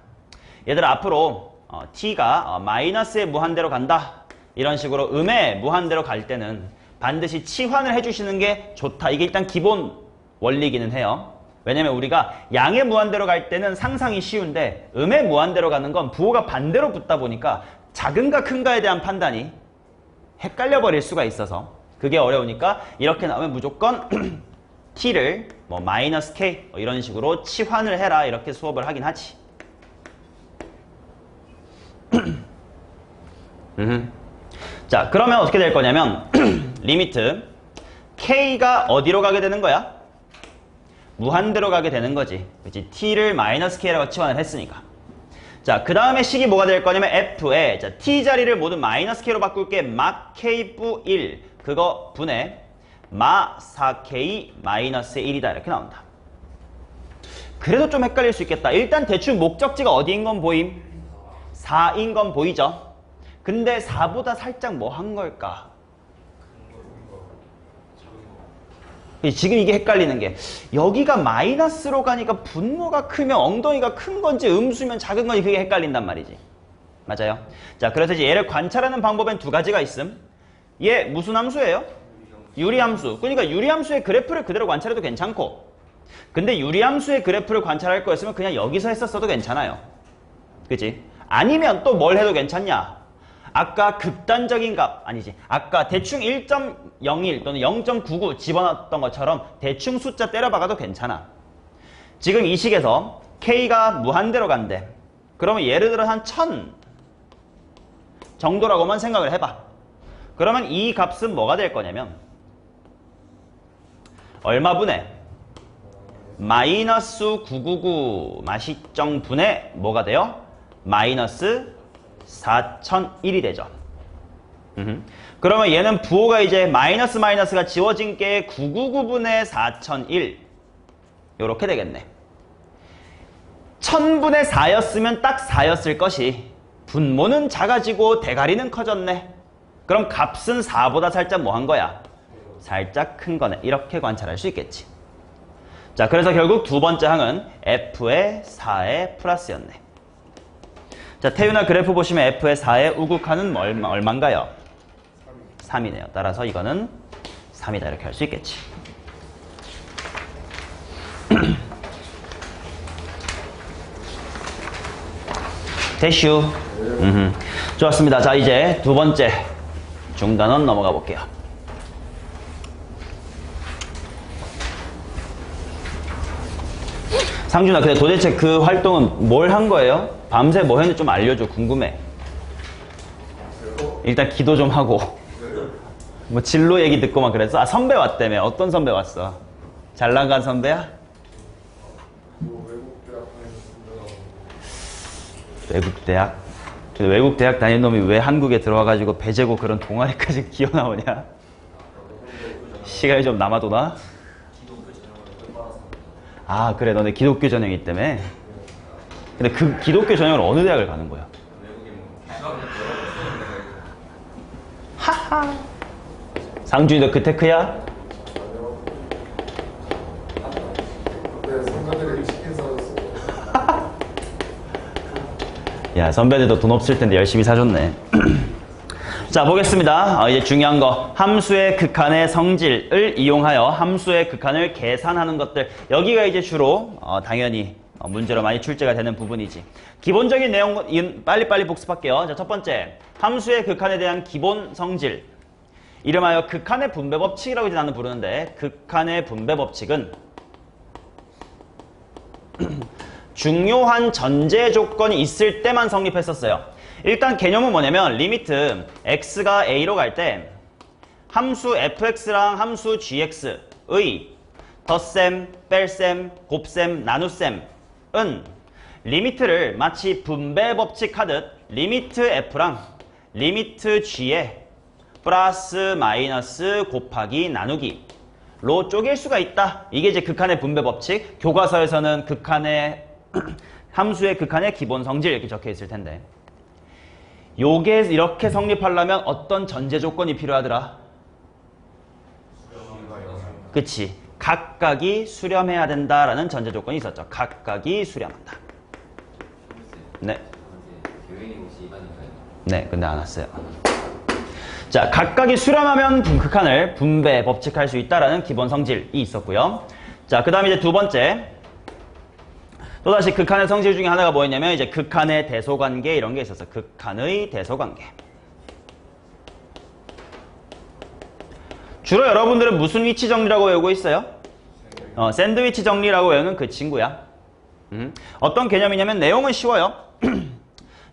얘들아, 앞으로 t가 마이너스의 무한대로 간다 이런 식으로 음의 무한대로 갈 때는 반드시 치환을 해주시는 게 좋다. 이게 일단 기본 원리기는 해요. 왜냐면 우리가 양의 무한대로 갈 때는 상상이 쉬운데 음의 무한대로 가는 건 부호가 반대로 붙다 보니까 작은가 큰가에 대한 판단이 헷갈려 버릴 수가 있어서 그게 어려우니까 이렇게 나오면 무조건 t를 뭐 마이너스 k 이런 식으로 치환을 해라 이렇게 수업을 하긴 하지. 자, 그러면 어떻게 될 거냐면 리미트 k가 어디로 가게 되는 거야? 무한대로 가게 되는 거지. 그치? t를 마이너스 k라고 치환을 했으니까. 자, 그 다음에 식이 뭐가 될 거냐면 f에 자, t 자리를 모두 마이너스 k로 바꿀게. 마 k 부 1 그거 분의 마 4k 마이너스 1이다 이렇게 나온다. 그래도 좀 헷갈릴 수 있겠다. 일단 대충 목적지가 어디인 건 보임? 4인 건 보이죠? 근데 4보다 살짝 뭐 한 걸까? 지금 이게 헷갈리는 게 여기가 마이너스로 가니까 분모가 크면 엉덩이가 큰 건지 음수면 작은 건지 그게 헷갈린단 말이지. 맞아요? 자, 그래서 이제 얘를 관찰하는 방법엔 두 가지가 있음. 얘 무슨 함수예요? 유리함수. 그러니까 유리함수의 그래프를 그대로 관찰해도 괜찮고 근데 유리함수의 그래프를 관찰할 거였으면 그냥 여기서 했었어도 괜찮아요. 그치? 아니면 또 뭘 해도 괜찮냐? 아까 극단적인 값, 아니지. 아까 대충 1.01 또는 0.99 집어넣었던 것처럼 대충 숫자 때려박아도 괜찮아. 지금 이 식에서 K가 무한대로 간대. 그러면 예를 들어 한 1000 정도라고만 생각을 해봐. 그러면 이 값은 뭐가 될 거냐면 얼마분의 마이너스 999 마시정 분의 뭐가 돼요? 마이너스 4001이 되죠. 그러면 얘는 부호가 이제 마이너스 마이너스가 지워진 게 999분의 4001 요렇게 되겠네. 1000분의 4였으면 딱 4였을 것이 분모는 작아지고 대가리는 커졌네. 그럼 값은 4보다 살짝 뭐 한 거야? 살짝 큰 거네. 이렇게 관찰할 수 있겠지. 자, 그래서 결국 두 번째 항은 F의 4의 플러스였네. 자, 태윤아 그래프 보시면 F의 4의 우극한은 얼마인가요? 3이네요. 따라서 이거는 3이다. 이렇게 할 수 있겠지. 대슈. 좋았습니다. 자, 이제 두 번째 중단원 넘어가 볼게요. 상준아, 근데 도대체 그 활동은 뭘 한 거예요? 밤새 뭐 했는지 좀 알려줘. 궁금해. 일단 기도 좀 하고. 뭐 진로 얘기 듣고 막 그랬어? 아, 선배 왔다며. 어떤 선배 왔어? 잘 나간 선배야? 외국대학? 근데 외국대학 다니는 놈이 왜 한국에 들어와가지고 배제고 그런 동아리까지 기어 나오냐? 시간이 좀 남아도나? 아, 그래. 너네 기독교 전형이기 때문에. 근데 그 기독교 전형을 어느 대학을 가는 거야? 하하. 상준이도 그 테크야? 아니요. 그때 선배들이 치킨 사줬어요. 야, 선배들도 돈 없을 텐데 열심히 사줬네. 자, 보겠습니다. 이제 중요한 거. 함수의 극한의 성질을 이용하여 함수의 극한을 계산하는 것들. 여기가 이제 주로 당연히 문제로 많이 출제가 되는 부분이지. 기본적인 내용 빨리빨리 복습할게요. 자, 첫 번째. 함수의 극한에 대한 기본 성질. 이름하여 극한의 분배 법칙이라고 이제 나는 부르는데, 극한의 분배 법칙은 중요한 전제 조건이 있을 때만 성립했었어요. 일단 개념은 뭐냐면 리미트 x가 a로 갈 때 함수 fx랑 함수 gx의 덧셈, 뺄셈, 곱셈, 나눗셈은 리미트를 마치 분배 법칙 하듯 리미트 f랑 리미트 g에 플러스 마이너스 곱하기 나누기로 쪼갤 수가 있다. 이게 이제 극한의 분배 법칙. 교과서에서는 극한의 함수의 극한의 기본 성질 이렇게 적혀 있을 텐데, 요게 이렇게 성립하려면 어떤 전제 조건이 필요하더라? 그치. 각각이 수렴해야 된다라는 전제 조건이 있었죠. 각각이 수렴한다. 네. 네, 근데 안 왔어요. 자, 각각이 수렴하면 극한을 분배 법칙할 수 있다라는 기본 성질이 있었고요. 자, 그 다음에 이제 두 번째. 또다시 극한의 성질 중에 하나가 뭐였냐면 이제 극한의 대소관계 이런 게 있었어. 극한의 대소관계. 주로 여러분들은 무슨 위치 정리라고 외우고 있어요? 샌드위치 정리라고 외우는 그 친구야. 어떤 개념이냐면 내용은 쉬워요.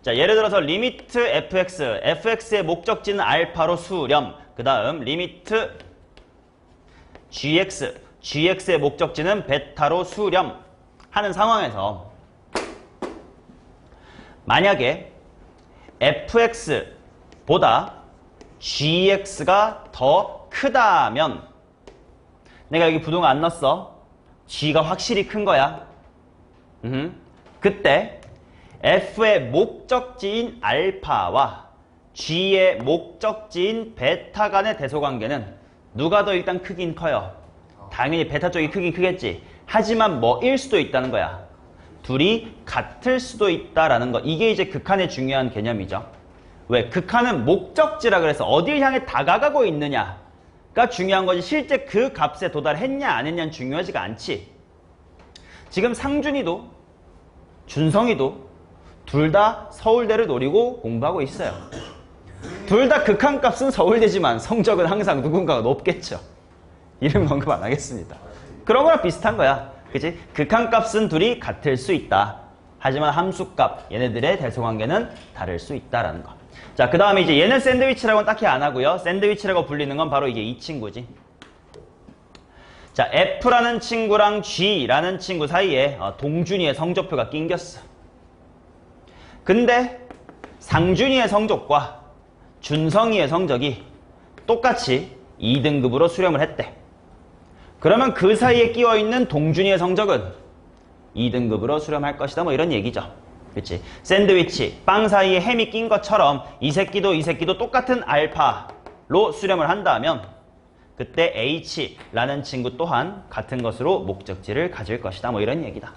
자, 예를 들어서 리미트 fx, fx의 목적지는 알파로 수렴. 그 다음 리미트 gx, gx의 목적지는 베타로 수렴 하는 상황에서 만약에 fx보다 gx가 더 크다면, 내가 여기 부동을 안 넣었어. g가 확실히 큰 거야. 그때 f의 목적지인 알파와 g의 목적지인 베타 간의 대소관계는 누가 더 일단 크긴 커요? 당연히 베타 쪽이 크긴 크겠지. 하지만 뭐일 수도 있다는 거야. 둘이 같을 수도 있다라는 거. 이게 이제 극한의 중요한 개념이죠. 왜? 극한은 목적지라 그래서 어딜 향해 다가가고 있느냐가 중요한 거지, 실제 그 값에 도달했냐 안 했냐는 중요하지가 않지. 지금 상준이도 준성이도 둘 다 서울대를 노리고 공부하고 있어요. 둘 다 극한값은 서울대지만 성적은 항상 누군가가 높겠죠. 이름 언급 안 하겠습니다. 그런 거랑 비슷한 거야. 그치? 극한값은 둘이 같을 수 있다. 하지만 함수값, 얘네들의 대소관계는 다를 수 있다라는 거. 자, 그 다음에 이제 얘는 샌드위치라고는 딱히 안 하고요. 샌드위치라고 불리는 건 바로 이게 이 친구지. 자, F라는 친구랑 G라는 친구 사이에 동준이의 성적표가 낑겼어. 근데 상준이의 성적과 준성이의 성적이 똑같이 2등급으로 수렴을 했대. 그러면 그 사이에 끼어있는 동준이의 성적은 2등급으로 수렴할 것이다. 뭐 이런 얘기죠. 그치? 샌드위치, 빵 사이에 햄이 낀 것처럼 이 새끼도 똑같은 알파로 수렴을 한다면 그때 H라는 친구 또한 같은 것으로 목적지를 가질 것이다. 뭐 이런 얘기다.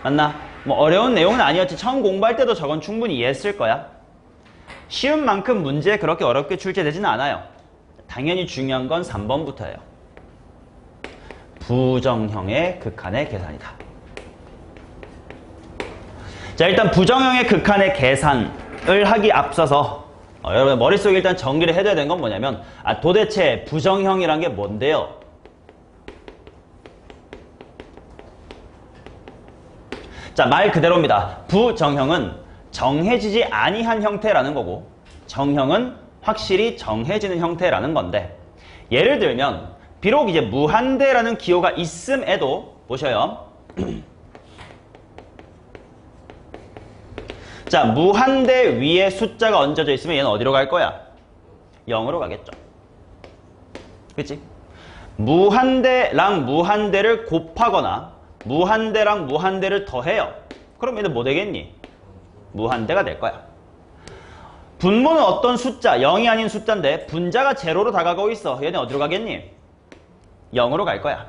맞나? 뭐 어려운 내용은 아니었지. 처음 공부할 때도 저건 충분히 이해했을 거야. 쉬운 만큼 문제 그렇게 어렵게 출제되지는 않아요. 당연히 중요한 건 3번부터예요. 부정형의 극한의 계산이다. 자, 일단 부정형의 극한의 계산을 하기 앞서서 여러분 머릿속에 일단 정리를 해둬야 되는 건 뭐냐면 도대체 부정형이란 게 뭔데요? 자, 말 그대로입니다. 부정형은 정해지지 아니한 형태라는 거고 정형은 확실히 정해지는 형태라는 건데, 예를 들면 비록 이제 무한대라는 기호가 있음에도 보셔요. 자, 무한대 위에 숫자가 얹어져 있으면 얘는 어디로 갈 거야? 0으로 가겠죠. 그치? 무한대랑 무한대를 곱하거나 무한대랑 무한대를 더해요. 그럼 얘는 뭐 되겠니? 무한대가 될 거야. 분모는 어떤 숫자, 0이 아닌 숫자인데 분자가 제로로 다가가고 있어. 얘네 어디로 가겠니? 0으로 갈 거야.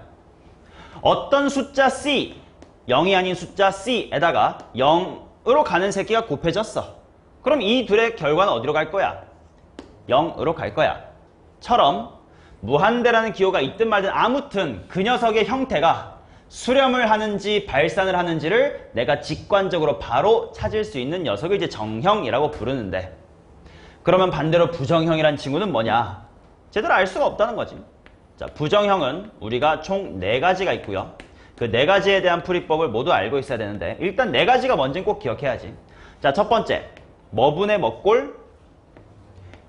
어떤 숫자 C, 0이 아닌 숫자 C에다가 0으로 가는 새끼가 곱해졌어. 그럼 이 둘의 결과는 어디로 갈 거야? 0으로 갈 거야. 처럼 무한대라는 기호가 있든 말든 아무튼 그 녀석의 형태가 수렴을 하는지 발산을 하는지를 내가 직관적으로 바로 찾을 수 있는 녀석을 이제 정형이라고 부르는데, 그러면 반대로 부정형이란 친구는 뭐냐? 제대로 알 수가 없다는 거지. 자, 부정형은 우리가 총 4가지가 있고요. 그 4가지에 대한 풀이법을 모두 알고 있어야 되는데, 일단 4가지가 뭔지는 꼭 기억해야지. 자, 첫 번째, 뭐분의 뭐꼴?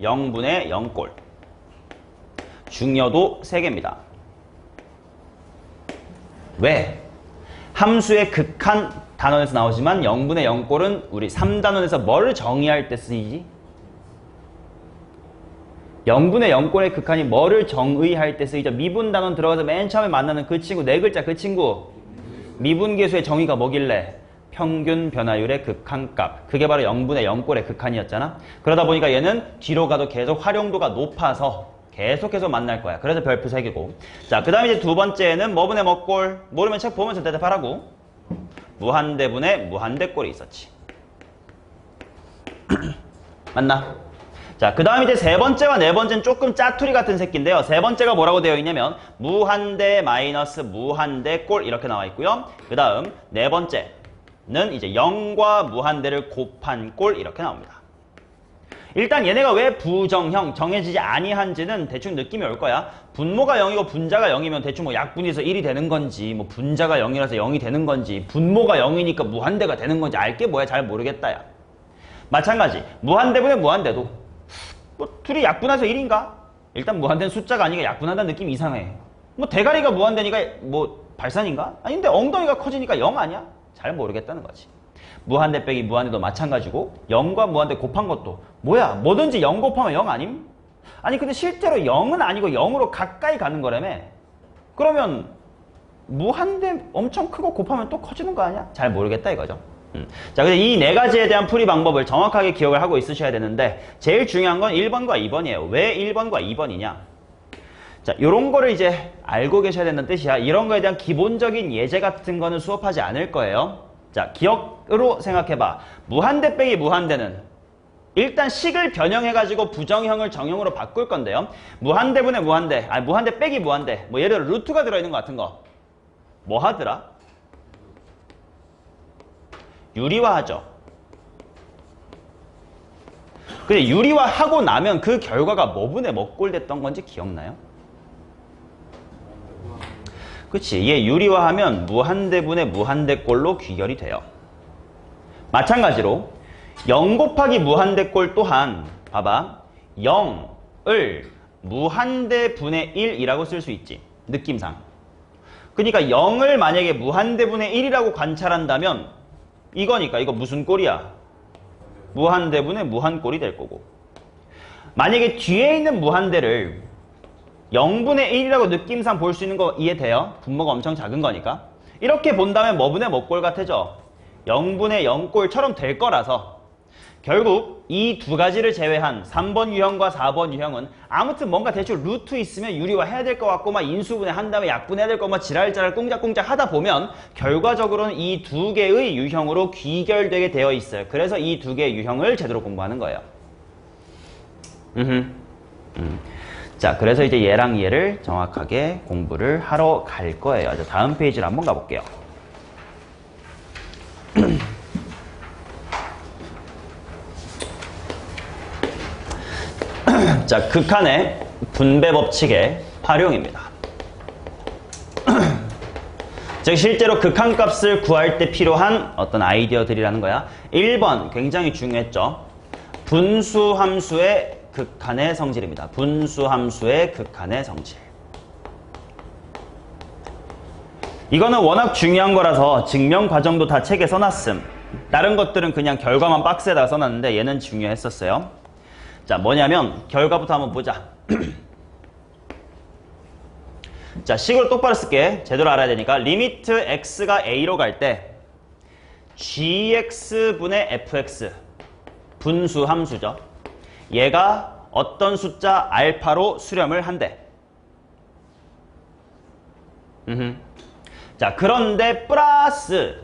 0분의 0꼴. 중요도 3개입니다. 왜? 함수의 극한 단원에서 나오지만 0분의 0꼴은 우리 3단원에서 뭐를 정의할 때 쓰이지? 0분의 0꼴의 극한이 뭐를 정의할 때 쓰이죠? 미분 단원 들어가서 맨 처음에 만나는 그 친구, 4글자 그 친구. 미분계수의 정의가 뭐길래? 평균 변화율의 극한값. 그게 바로 0분의 0꼴의 극한이었잖아. 그러다 보니까 얘는 뒤로 가도 계속 활용도가 높아서 계속해서 만날 거야. 그래서 별표 3개고. 자, 그 다음에 이제 두 번째는 뭐분의 뭐꼴. 모르면 책 보면서 대답하라고. 무한대분의 무한대꼴이 있었지. 맞나? 자, 그 다음 이제 세 번째와 네 번째는 조금 짜투리 같은 새끼인데요. 세 번째가 뭐라고 되어 있냐면 무한대 마이너스 무한대꼴 이렇게 나와 있고요. 그 다음 네 번째는 이제 0과 무한대를 곱한 꼴 이렇게 나옵니다. 일단 얘네가 왜 부정형, 정해지지 아니한지는 대충 느낌이 올 거야. 분모가 0이고 분자가 0이면 대충 뭐 약분해서 1이 되는 건지, 뭐 분자가 0이라서 0이 되는 건지, 분모가 0이니까 무한대가 되는 건지 알게 뭐야 잘 모르겠다 야. 마찬가지 무한대분의 무한대도 뭐 둘이 약분해서 1인가? 일단 무한대는 숫자가 아니니까 약분한다는 느낌이 이상해. 뭐 대가리가 무한대니까 뭐 발산인가? 아닌데 엉덩이가 커지니까 0 아니야? 잘 모르겠다는 거지. 무한대 빼기 무한대도 마찬가지고 0과 무한대 곱한 것도 뭐야? 뭐든지 0 곱하면 0 아님? 아니 근데 실제로 0은 아니고 0으로 가까이 가는 거라며. 그러면 무한대 엄청 크고 곱하면 또 커지는 거 아니야? 잘 모르겠다 이거죠. 자, 근데 이 4가지에 대한 풀이 방법을 정확하게 기억을 하고 있으셔야 되는데 제일 중요한 건 1번과 2번이에요. 왜 1번과 2번이냐? 자, 요런 거를 이제 알고 계셔야 된다는 뜻이야. 이런 거에 대한 기본적인 예제 같은 거는 수업하지 않을 거예요. 자, 기억으로 생각해봐. 무한대 빼기 무한대는 일단 식을 변형해가지고 부정형을 정형으로 바꿀 건데요. 무한대분의 무한대, 아니 무한대 빼기 무한대. 뭐 예를 들어 루트가 들어있는 것 같은 거. 뭐 하더라? 유리화하죠. 근데 유리화하고 나면 그 결과가 뭐분의 뭐꼴 됐던 건지 기억나요? 그치. 얘 유리화하면 무한대분의 무한대꼴로 귀결이 돼요. 마찬가지로 0 곱하기 무한대꼴 또한 봐봐. 0을 무한대분의 1이라고 쓸 수 있지. 느낌상. 그러니까 0을 만약에 무한대분의 1이라고 관찰한다면 이거니까 이거 무슨 꼴이야? 무한대분의 무한꼴이 될 거고. 만약에 뒤에 있는 무한대를 0분의 1이라고 느낌상 볼 수 있는 거 이해돼요? 분모가 엄청 작은 거니까. 이렇게 본다면 뭐분의 뭐꼴 같아져? 0분의 0꼴처럼 될 거라서 결국 이 두 가지를 제외한 3번 유형과 4번 유형은 아무튼 뭔가 대충 루트 있으면 유리화 해야 될 것 같고 막 인수분해 한 다음에 약분해야 될 거 막 지랄지랄 꽁짝꽁짝 하다 보면 결과적으로는 이 두 개의 유형으로 귀결되게 되어 있어요. 그래서 이 두 개의 유형을 제대로 공부하는 거예요. 자, 그래서 이제 얘랑 얘를 정확하게 공부를 하러 갈 거예요. 이제 다음 페이지로 한번 가볼게요. 자, 극한의 분배 법칙의 활용입니다. 즉 실제로 극한값을 구할 때 필요한 어떤 아이디어들이라는 거야. 1번 굉장히 중요했죠. 분수함수의 극한의 성질입니다. 분수함수의 극한의 성질. 이거는 워낙 중요한 거라서 증명 과정도 다 책에 써놨음. 다른 것들은 그냥 결과만 박스에다가 써놨는데 얘는 중요했었어요. 자, 뭐냐면 결과부터 한번 보자. 자, 식으로 똑바로 쓸게. 제대로 알아야 되니까 리미트 x가 a로 갈 때 gx분의 fx 분수함수죠. 얘가 어떤 숫자 알파로 수렴을 한대. 자, 그런데 플러스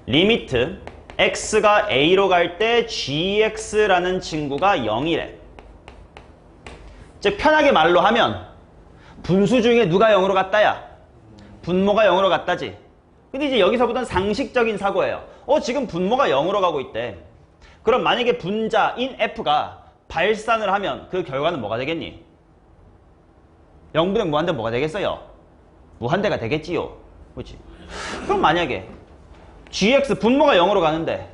리미트 x가 a로 갈 때 gx라는 친구가 0이래. 즉 편하게 말로 하면 분수 중에 누가 0으로 갔다야? 분모가 0으로 갔다지. 근데 이제 여기서부터는 상식적인 사고예요. 지금 분모가 0으로 가고 있대. 그럼 만약에 분자인 f가 발산을 하면 그 결과는 뭐가 되겠니? 0분의 무한대 뭐가 되겠어요? 무한대가 되겠지요. 그렇지? 그럼 만약에 gx 분모가 0으로 가는데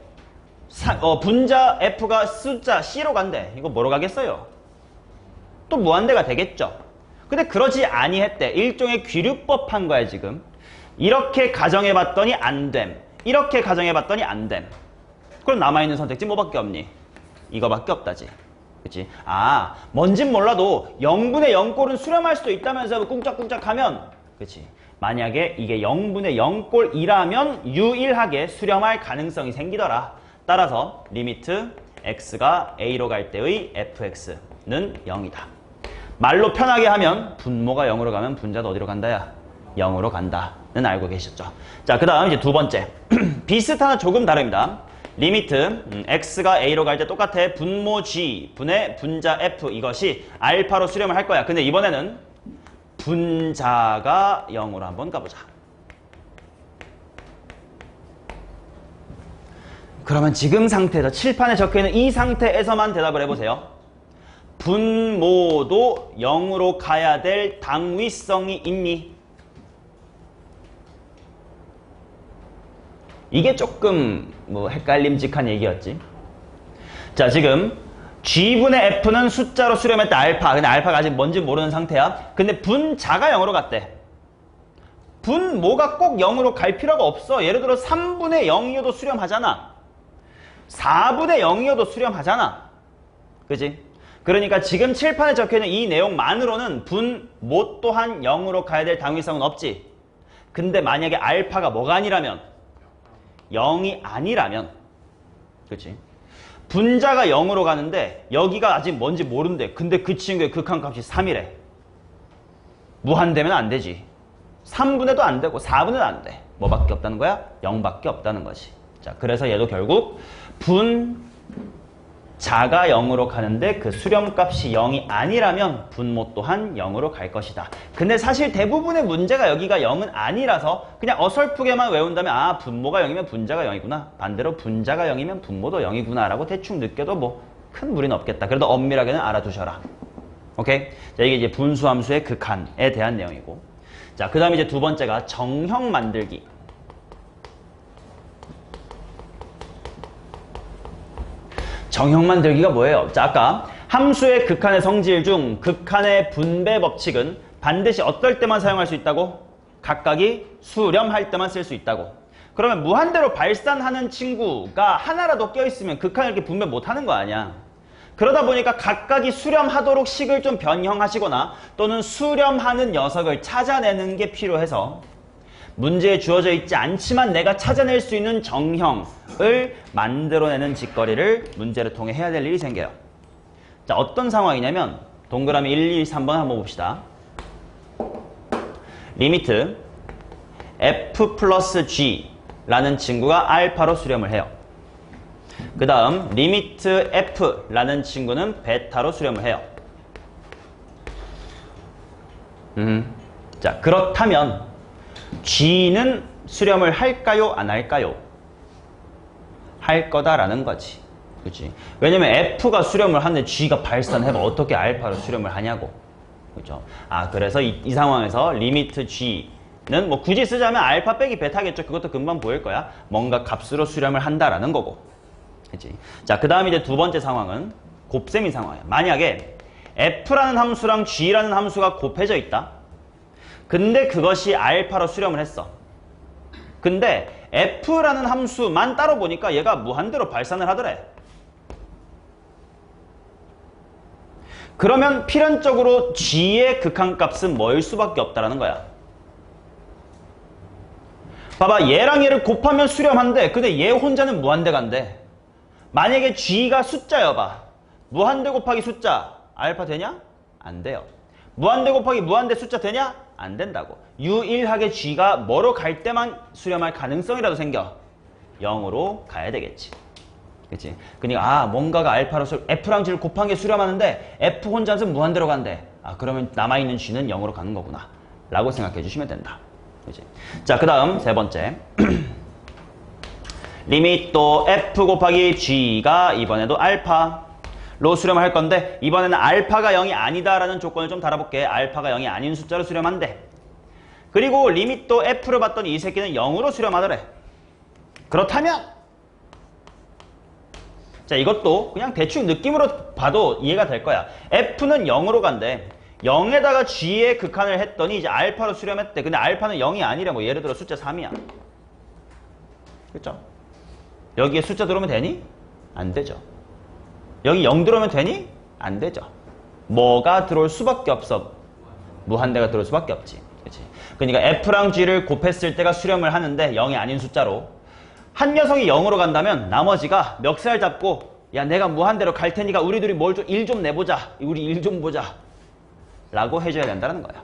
분자 f가 숫자 c로 간대. 이거 뭐로 가겠어요? 또 무한대가 되겠죠. 근데 그러지 아니했대. 일종의 귀류법 한 거야 지금. 이렇게 가정해봤더니 안 됨. 이렇게 가정해봤더니 안 됨. 그럼 남아있는 선택지 뭐밖에 없니? 이거밖에 없다지. 그치? 뭔진 몰라도 0분의 0꼴은 수렴할 수도 있다면서 꿍짝꿍짝 하면, 그치? 만약에 이게 0분의 0꼴이라면 유일하게 수렴할 가능성이 생기더라. 따라서 리미트 x가 a로 갈 때의 fx는 0이다. 말로 편하게 하면 분모가 0으로 가면 분자도 어디로 간다야? 0으로 간다는 알고 계셨죠. 자, 그 다음 이제 두 번째. 비슷하나 조금 다릅니다. 리미트 x가 a로 갈 때 똑같아. 분모 g 분의 분자 f 이것이 알파로 수렴을 할 거야. 근데 이번에는 분자가 0으로 한번 가보자. 그러면 지금 상태에서 칠판에 적혀있는 이 상태에서만 대답을 해보세요. 분모도 0으로 가야 될 당위성이 있니? 이게 조금 헷갈림직한 얘기였지. 자, 지금 g분의 f는 숫자로 수렴했다. 알파. 근데 알파가 아직 뭔지 모르는 상태야. 근데 분자가 0으로 갔대. 분모가 꼭 0으로 갈 필요가 없어. 예를 들어 3분의 0이어도 수렴하잖아. 4분의 0이어도 수렴하잖아. 그지? 그러니까 지금 칠판에 적혀있는 이 내용만으로는 분모 또한 0으로 가야 될 당위성은 없지. 근데 만약에 알파가 뭐가 아니라면 0이 아니라면, 그치? 분자가 0으로 가는데 여기가 아직 뭔지 모른대. 근데 그 친구의 극한값이 3이래. 무한되면 안 되지. 3분의도 안 되고 4분의도 안 돼. 뭐밖에 없다는 거야? 0밖에 없다는 거지. 자, 그래서 얘도 결국 분자가 0으로 가는데 그 수렴값이 0이 아니라면 분모 또한 0으로 갈 것이다. 근데 사실 대부분의 문제가 여기가 0은 아니라서 그냥 어설프게만 외운다면 분모가 0이면 분자가 0이구나. 반대로 분자가 0이면 분모도 0이구나 라고 대충 느껴도 큰 무리는 없겠다. 그래도 엄밀하게는 알아두셔라. 오케이? 자, 이게 이제 분수함수의 극한에 대한 내용이고. 자, 그 다음에 이제 두 번째가 정형 만들기. 정형 만들기가 뭐예요? 자, 아까 함수의 극한의 성질 중 극한의 분배 법칙은 반드시 어떨 때만 사용할 수 있다고? 각각이 수렴할 때만 쓸 수 있다고. 그러면 무한대로 발산하는 친구가 하나라도 껴있으면 극한을 이렇게 분배 못하는 거 아니야. 그러다 보니까 각각이 수렴하도록 식을 좀 변형하시거나 또는 수렴하는 녀석을 찾아내는 게 필요해서 문제에 주어져 있지 않지만 내가 찾아낼 수 있는 정형을 만들어내는 짓거리를 문제를 통해 해야 될 일이 생겨요. 자, 어떤 상황이냐면 동그라미 1, 2, 3번 한번 봅시다. 리미트 f 플러스 g라는 친구가 알파로 수렴을 해요. 그 다음 리미트 f라는 친구는 베타로 수렴을 해요. 자, 그렇다면 g는 수렴을 할까요? 안 할까요? 할 거다라는 거지. 그치? 왜냐면 f가 수렴을 하는데 g가 발산해봐. 어떻게 알파로 수렴을 하냐고. 그죠? 그래서 이 상황에서 리미트 g는 뭐 굳이 쓰자면 알파 빼기 베타겠죠. 그것도 금방 보일 거야. 뭔가 값으로 수렴을 한다라는 거고. 그치? 자, 그 다음 이제 두 번째 상황은 곱셈인 상황이야. 만약에 f라는 함수랑 g라는 함수가 곱해져 있다. 근데 그것이 알파로 수렴을 했어. 근데 f라는 함수만 따로 보니까 얘가 무한대로 발산을 하더래. 그러면 필연적으로 g의 극한값은 뭐일 수밖에 없다라는 거야. 봐봐, 얘랑 얘를 곱하면 수렴한대. 근데 얘 혼자는 무한대 간대. 만약에 g가 숫자여봐. 무한대 곱하기 숫자 알파 되냐? 안 돼요. 무한대 곱하기 무한대 숫자 되냐? 안 된다고. 유일하게 g가 뭐로 갈 때만 수렴할 가능성이라도 생겨. 0으로 가야 되겠지. 그치? 그러니까 뭔가가 알파로 F랑 G를 곱한 게 수렴하는데 F 혼자서 무한대로 간대. 그러면 남아있는 G는 0으로 가는 거구나 라고 생각해 주시면 된다. 그치? 자, 그 다음 세 번째 리밋도 F 곱하기 G가 이번에도 알파로 수렴할 건데 이번에는 알파가 0이 아니다라는 조건을 좀 달아볼게. 알파가 0이 아닌 숫자로 수렴한대. 그리고 리밋도 F로 봤더니 이 새끼는 0으로 수렴하더래. 그렇다면 자, 이것도 그냥 대충 느낌으로 봐도 이해가 될 거야. F는 0으로 간대. 0에다가 G의 극한을 했더니 이제 알파로 수렴했대. 근데 알파는 0이 아니래. 뭐 예를 들어 숫자 3이야. 그렇죠? 여기에 숫자 들어오면 되니? 안 되죠. 여기 0 들어오면 되니? 안 되죠. 뭐가 들어올 수밖에 없어. 무한대가 들어올 수밖에 없지. 그렇지? 그러니까 F랑 G를 곱했을 때가 수렴을 하는데 0이 아닌 숫자로. 한 녀석이 0으로 간다면 나머지가 멱살 잡고 야 내가 무한대로 갈 테니까 우리 둘이 일 좀 내보자. 우리 일 좀 보자. 라고 해줘야 된다는 거야.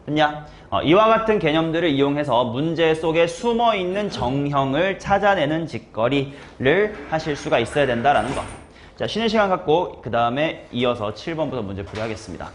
됐냐? 이와 같은 개념들을 이용해서 문제 속에 숨어있는 정형을 찾아내는 짓거리를 하실 수가 있어야 된다는 거. 자, 쉬는 시간 갖고 그 다음에 이어서 7번부터 문제 풀이하겠습니다.